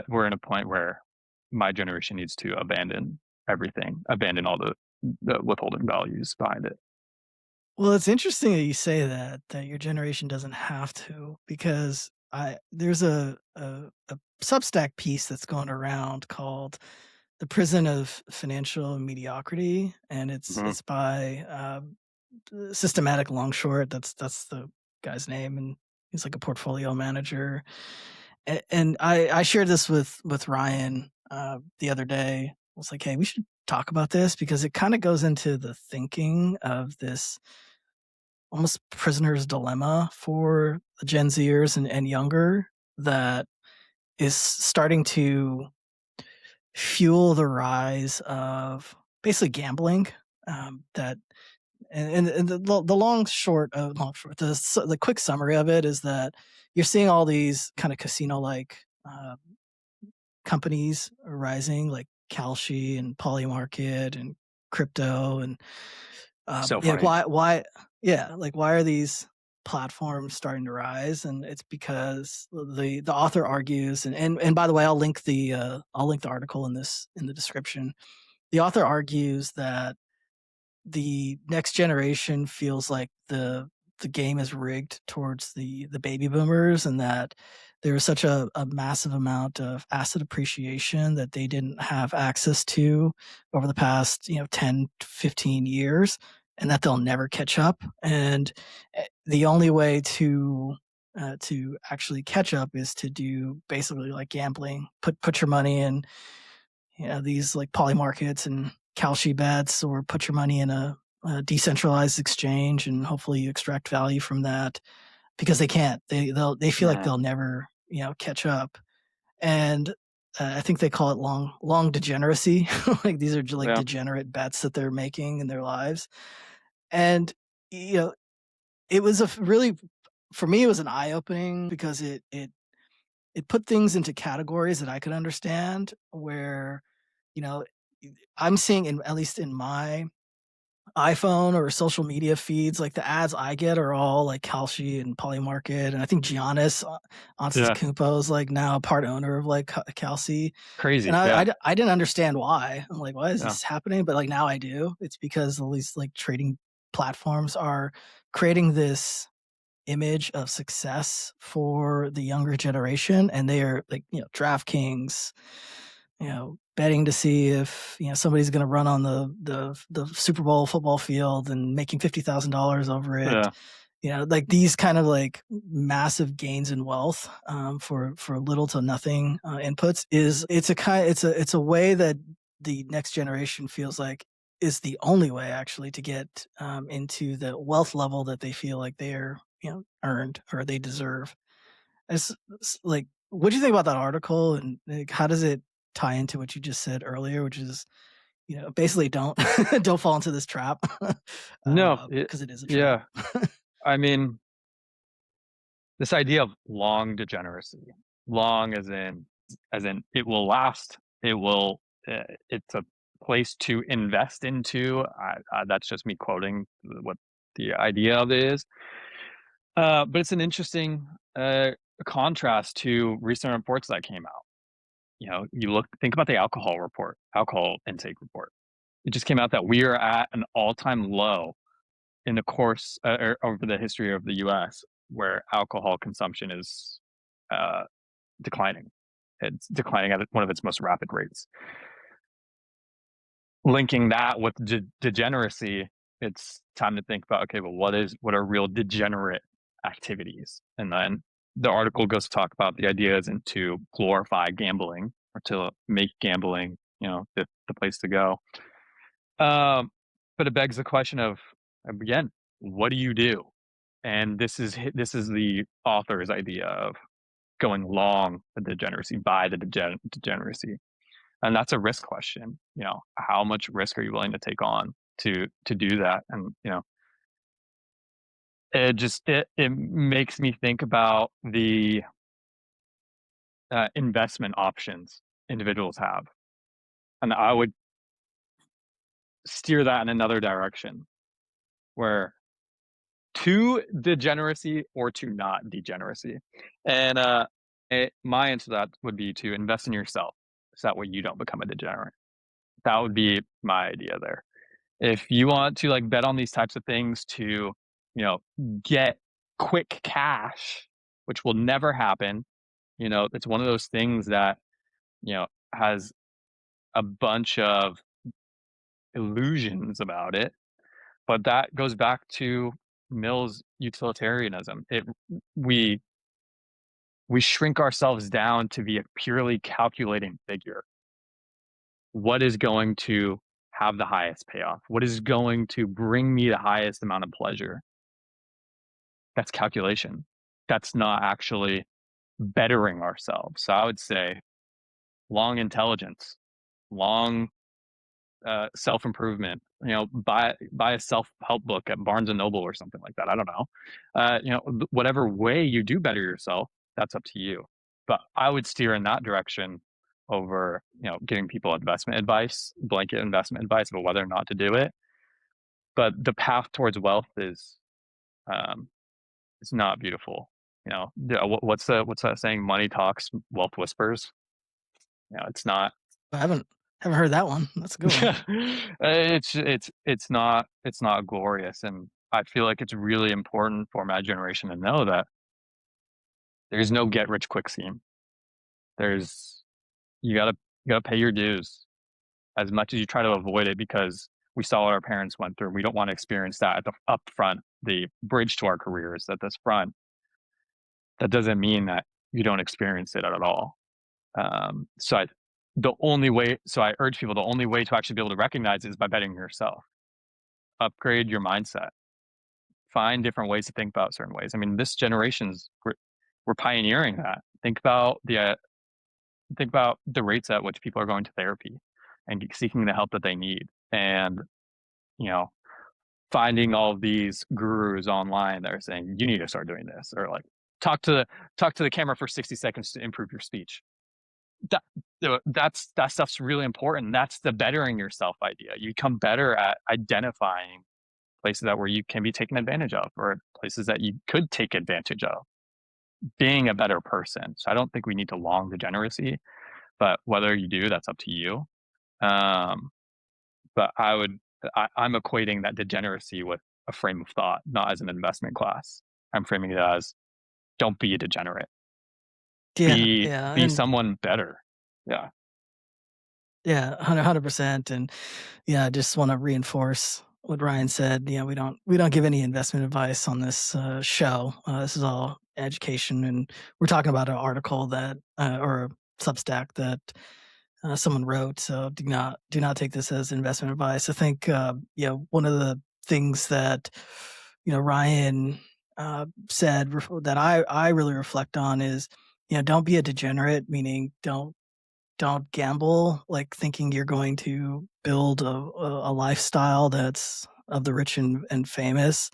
[SPEAKER 1] we're in a point where my generation needs to abandon everything, abandon all the withholding values behind it.
[SPEAKER 2] Well, it's interesting that you say that your generation doesn't have to, because there's a Substack piece that's going around called "The Prison of Financial Mediocrity," and it's
[SPEAKER 1] Mm-hmm.
[SPEAKER 2] it's by Systematic Longshort. That's the guy's name, and he's like a portfolio manager. And I shared this with Ryan the other day. I was like, hey, we should talk about this because it kind of goes into the thinking of this almost prisoner's dilemma for the Gen Zers and younger that is starting to fuel the rise of basically gambling. That and the long short long short the quick summary of it is that you're seeing all these kind of casino like companies rising like Kalshi and Polymarket and crypto and
[SPEAKER 1] So
[SPEAKER 2] yeah, like
[SPEAKER 1] funny.
[SPEAKER 2] yeah, like why are these platforms starting to rise? And it's because the author argues, and by the way, I'll link the article in this in the description. The author argues that the next generation feels like the game is rigged towards the baby boomers, and that there was such a massive amount of asset appreciation that they didn't have access to over the past 10 to 15 years, and that they'll never catch up. And the only way to actually catch up is to do basically like gambling, put your money in these like poly markets and Kalshi bets, or put your money in a decentralized exchange, and hopefully you extract value from that because they can't. They feel like
[SPEAKER 1] Man.
[SPEAKER 2] they'll never catch up, and I think they call it long degeneracy. Like these are like
[SPEAKER 1] Yeah.
[SPEAKER 2] degenerate bets that they're making in their lives, and you know it was a really for me it was an eye opening because it put things into categories that I could understand where you know I'm seeing in at least in my iPhone or social media feeds, like the ads I get are all like Kalshi and Polymarket, and I think Giannis
[SPEAKER 1] Yeah.
[SPEAKER 2] Antetokounmpo is like now a part owner of like Kalshi, and
[SPEAKER 1] Crazy. Yeah.
[SPEAKER 2] I didn't understand why. I'm like, why is
[SPEAKER 1] Yeah.
[SPEAKER 2] this happening? But like now I do. It's because all these like trading platforms are creating this image of success for the younger generation, and they are like DraftKings, betting to see if somebody's going to run on the Super Bowl football field and making $50,000 over it.
[SPEAKER 1] Yeah.
[SPEAKER 2] Like these kind of like massive gains in wealth for little to nothing inputs is it's a way that the next generation feels like is the only way actually to get into the wealth level that they feel like they're earned or they deserve. It's like, what do you think about that article, and like, how does it tie into what you just said earlier, which is basically don't don't fall into this trap
[SPEAKER 1] No.
[SPEAKER 2] because it is a trap.
[SPEAKER 1] Yeah. I mean, this idea of long degeneracy, long as in it will last. It will. It's a place to invest into. That's just me quoting what the idea of it is. But it's an interesting contrast to recent reports that came out. Think about the alcohol intake report. It just came out that we are at an all-time low in the course or over the history of the U.S., where alcohol consumption is uh, declining. It's declining at one of its most rapid rates. Linking that with degeneracy, it's time to think about, okay, well, what are real degenerate activities? And then the article goes to talk about the idea isn't to glorify gambling or to make gambling, the place to go. But it begs the question of, again, what do you do? And this is the author's idea of going long the degeneracy by the degeneracy, and that's a risk question. How much risk are you willing to take on to do that? And it makes me think about the investment options individuals have, and I would steer that in another direction where to degeneracy or to not degeneracy. And my answer to that would be to invest in yourself so that way you don't become a degenerate. That would be my idea there. If you want to like bet on these types of things to, get quick cash, which will never happen, it's one of those things that, has a bunch of illusions about it. But that goes back to Mill's utilitarianism. We we shrink ourselves down to be a purely calculating figure. What is going to have the highest payoff? What is going to bring me the highest amount of pleasure? That's calculation. That's not actually bettering ourselves. So I would say long intelligence, long self-improvement. Buy a self-help book at Barnes and Noble or something like that. I don't know. Whatever way you do better yourself, that's up to you. But I would steer in that direction over, giving people investment advice, blanket investment advice about whether or not to do it. But the path towards wealth um, is not beautiful. What's that saying? Money talks, wealth whispers. It's not.
[SPEAKER 2] I haven't heard that one. That's a good one.
[SPEAKER 1] It's not glorious, and I feel like it's really important for my generation to know that there's no get rich quick scheme. There's you gotta pay your dues as much as you try to avoid it, because we saw what our parents went through. We don't want to experience that at the up front, the bridge to our careers at this front. That doesn't mean that you don't experience it at all. So I urge people, the only way to actually be able to recognize it is by betting yourself. Upgrade your mindset. Find different ways to think about certain ways. I mean, this generation's we're pioneering that. Think about the rates at which people are going to therapy and seeking the help that they need, and you know, finding all of these gurus online that are saying you need to start doing this, or like talk to the camera for 60 seconds to improve your speech. That that stuff's really important. That's the bettering yourself idea. You become better at identifying places that where you can be taken advantage of, or places that you could take advantage of, being a better person. So I don't think we need to long degeneracy, but whether you do, that's up to you. Um, but I'm equating that degeneracy with a frame of thought, not as an investment class. I'm framing it as, don't be a degenerate.
[SPEAKER 2] Yeah,
[SPEAKER 1] Be
[SPEAKER 2] yeah,
[SPEAKER 1] be
[SPEAKER 2] and
[SPEAKER 1] someone better. Yeah.
[SPEAKER 2] yeah, 100%. And yeah, I just want to reinforce what Ryan said. We don't give any investment advice on this show. This is all education, and we're talking about an article that or a Substack that someone wrote. So do not take this as investment advice. I think one of the things that Ryan said that I really reflect on is don't be a degenerate, meaning don't gamble like thinking you're going to build a lifestyle that's of the rich and famous.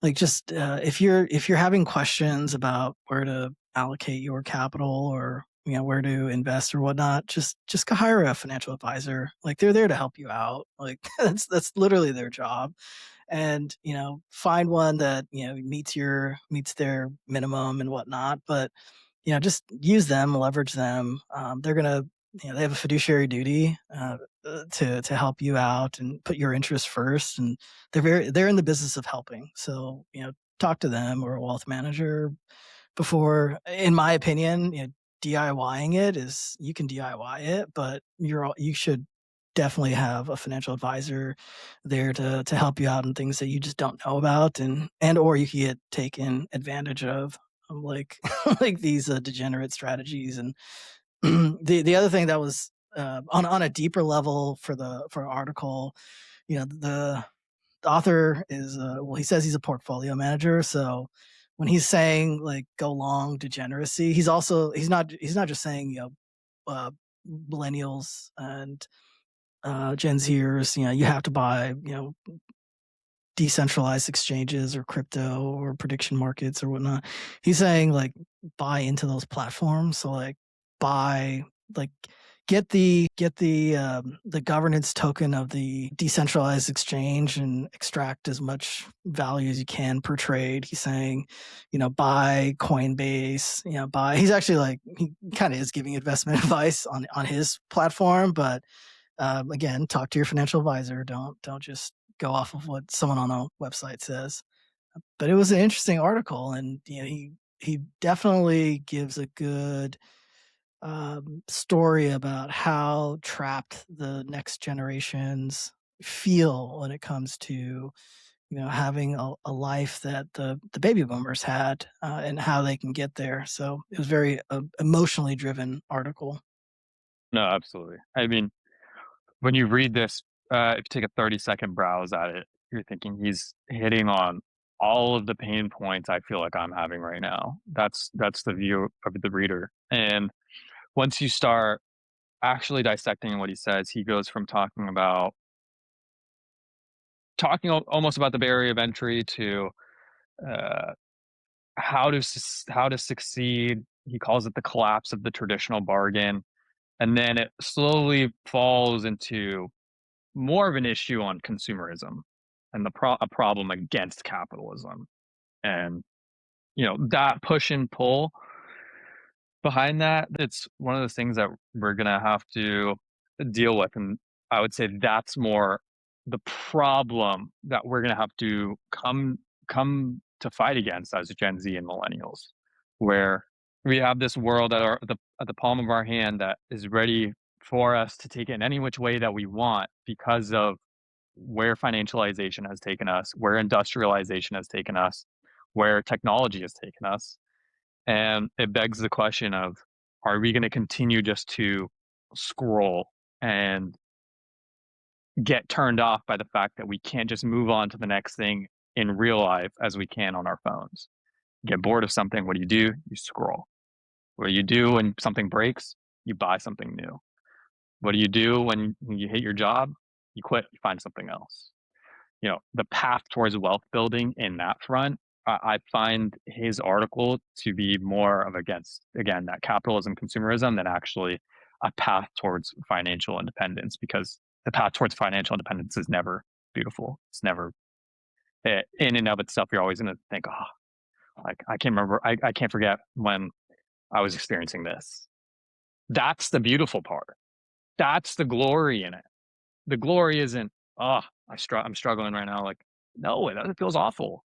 [SPEAKER 2] Like, just if you're having questions about where to allocate your capital, or where to invest or whatnot, just go hire a financial advisor. Like, they're there to help you out. Like, that's literally their job. And find one that meets their minimum and whatnot. But just use them, leverage them. They're gonna, they have a fiduciary duty to help you out and put your interests first. And they're in the business of helping. So talk to them or a wealth manager before, in my opinion. DIYing it is, you can DIY it, but you should definitely have a financial advisor there to help you out in things that you just don't know about, and or you can get taken advantage of, like like these degenerate strategies. And the other thing that was on a deeper level for article, the author is well, he says he's a portfolio manager. So when he's saying like go long degeneracy, he's not just saying millennials and Gen Zers, you have to buy decentralized exchanges or crypto or prediction markets or whatnot. He's saying like buy into those platforms. So like buy like get the governance token of the decentralized exchange and extract as much value as you can per trade. He's saying, buy Coinbase, buy. He's actually like, he kind of is giving investment advice on his platform, but again, talk to your financial advisor. Don't just go off of what someone on a website says. But it was an interesting article, and he definitely gives a good story about how trapped the next generations feel when it comes to having a life that the baby boomers had, and how they can get there. So it was very emotionally driven article.
[SPEAKER 1] No, absolutely. I mean, when you read this, if you take a 30-second browse at it, you're thinking he's hitting on all of the pain points I feel like I'm having right now. That's the view of the reader. And once you start actually dissecting what he says, he goes from almost about the barrier of entry to uh, how to succeed. He calls it the collapse of the traditional bargain, and then it slowly falls into more of an issue on consumerism and a problem against capitalism, and that push and pull behind that. It's one of those things that we're gonna have to deal with, and I would say that's more the problem that we're gonna have to come to fight against as Gen Z and millennials, where we have this world at the palm of our hand that is ready for us to take it in any which way that we want because of where financialization has taken us, where industrialization has taken us, where technology has taken us. And it begs the question of, are we going to continue just to scroll and get turned off by the fact that we can't just move on to the next thing in real life as we can on our phones? Get bored of something, what do? You scroll. What do you do when something breaks? You buy something new. What do when you hate your job? You quit, you find something else. The path towards wealth building in that front, I find his article to be more of against, again, that capitalism, consumerism, than actually a path towards financial independence, because the path towards financial independence is never beautiful. It's never, in and of itself, you're always going to think, oh, like, I can't remember, I can't forget when I was experiencing this. That's the beautiful part. That's the glory in it. The glory isn't, oh, I'm struggling right now. Like, no, it feels awful.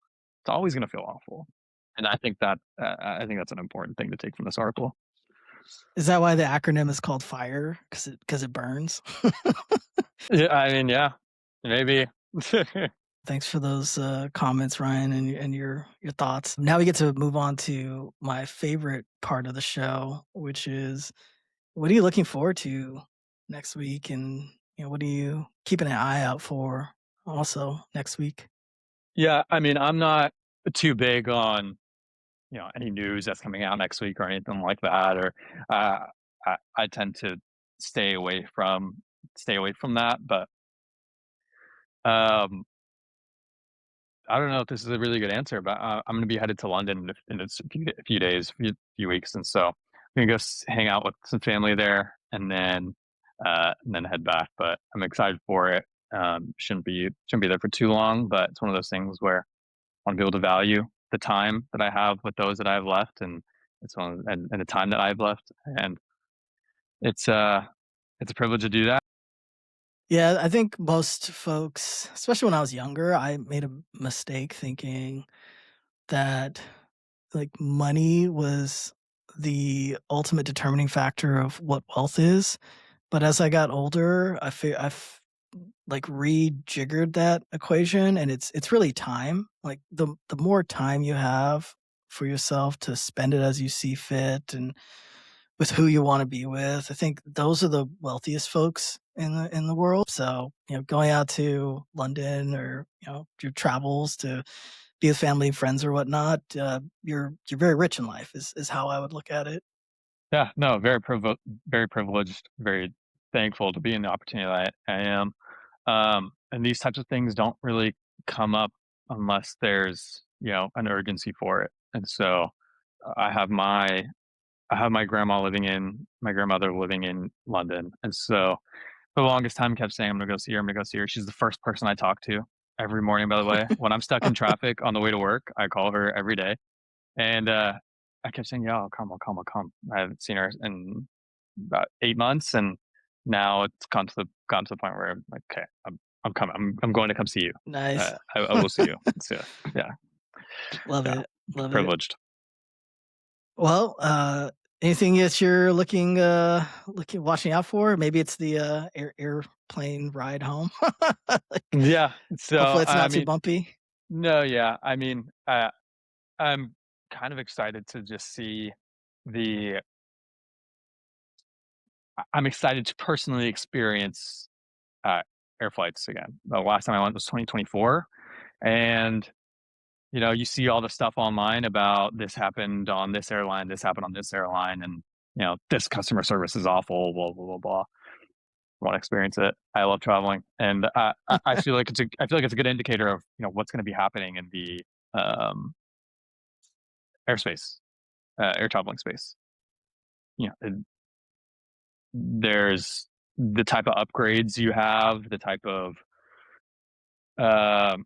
[SPEAKER 1] It's always going to feel awful. And I think that's an important thing to take from this article.
[SPEAKER 2] Is that why the acronym is called FIRE? Because it burns?
[SPEAKER 1] Yeah, I mean, yeah, maybe.
[SPEAKER 2] Thanks for those comments, Ryan, and your thoughts. Now we get to move on to my favorite part of the show, which is what are you looking forward to next week, and what are you keeping an eye out for also next week?
[SPEAKER 1] Yeah, I mean, I'm not too big on any news that's coming out next week or anything like that, or uh, I tend to stay away from stay away from that. But um, I don't know if this is a really good answer, but I'm going to be headed to London in a few days, few weeks, and so I'm going to go hang out with some family there, and then head back. But I'm excited for it. Shouldn't be there for too long, but it's one of those things where I want to be able to value the time that I have with those that I have left, and and the time that I have left, and it's uh it's a privilege to do that.
[SPEAKER 2] Yeah, I think most folks, especially when I was younger, I made a mistake thinking that like money was the ultimate determining factor of what wealth is. But as I got older, I've like rejiggered that equation, and it's really time. Like the more time you have for yourself to spend it as you see fit and with who you want to be with, I think those are the wealthiest folks in the world. So, going out to London or, your travels to be with family and friends or whatnot, you're very rich in life is how I would look at it.
[SPEAKER 1] Yeah, no, very privileged, very thankful to be in the opportunity that I am. And these types of things don't really come up unless there's an urgency for it. And so I have my I have my grandmother living in London, and so for the longest time kept saying, I'm gonna go see her, I'm gonna go see her. She's the first person I talk to every morning, by the way. When I'm stuck in traffic on the way to work, I call her every day. And I kept saying, yeah, I'll come. I haven't seen her in about 8 months, and now it's gone to the point where I'm like, okay, I'm coming. I'm going to come see you.
[SPEAKER 2] Nice.
[SPEAKER 1] I will see you. So yeah,
[SPEAKER 2] Love
[SPEAKER 1] yeah,
[SPEAKER 2] it. Love it.
[SPEAKER 1] privileged.
[SPEAKER 2] Well, anything that you're looking watching out for? Maybe it's the airplane ride home. Like,
[SPEAKER 1] Yeah. So
[SPEAKER 2] hopefully it's
[SPEAKER 1] I
[SPEAKER 2] not too
[SPEAKER 1] mean,
[SPEAKER 2] bumpy.
[SPEAKER 1] no, yeah. I mean, I'm kind of excited to just see the. I'm excited to personally experience uh, air flights again. The last time I went was 2024, and you see all the stuff online about this happened on this airline, this happened on this airline, and this customer service is awful, blah, blah, blah, blah. I want to experience it. I love traveling. And I feel like it's a good indicator of, what's going to be happening in the airspace, air traveling space. There's the type of upgrades you have, the type of um,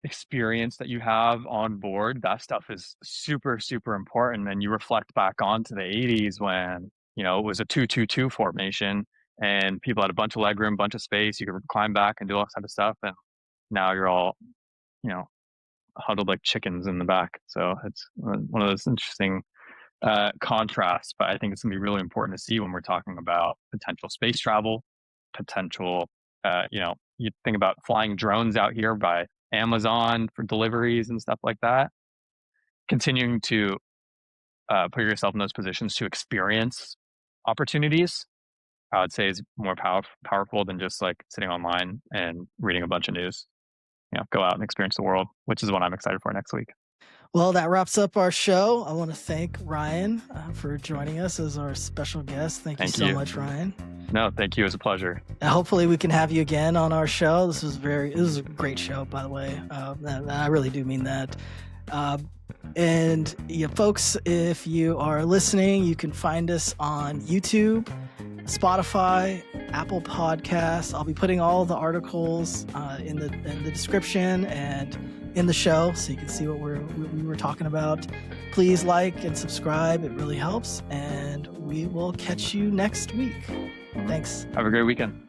[SPEAKER 1] experience that you have on board. That stuff is super, super important. And you reflect back onto the 80s when, it was a 2-2-2 formation and people had a bunch of legroom, bunch of space. You could climb back and do all that kind of stuff. And now you're all, huddled like chickens in the back. So it's one of those interesting contrasts, but I think it's going to be really important to see when we're talking about potential space travel, potential, you think about flying drones out here by Amazon for deliveries and stuff like that. Continuing to put yourself in those positions to experience opportunities, I would say is more powerful than just like sitting online and reading a bunch of news. Go out and experience the world, which is what I'm excited for next week.
[SPEAKER 2] Well, that wraps up our show. I want to thank Ryan for joining us as our special guest. Thank you so much, Ryan.
[SPEAKER 1] No, thank you. It was a pleasure.
[SPEAKER 2] And hopefully we can have you again on our show. This was a great show, by the way. I really do mean that. And folks, if you are listening, you can find us on YouTube, Spotify, Apple Podcasts. I'll be putting all the articles in the description and in the show, so you can see what we were talking about. Please like and subscribe. It really helps. And we will catch you next week. Thanks.
[SPEAKER 1] Have a great weekend.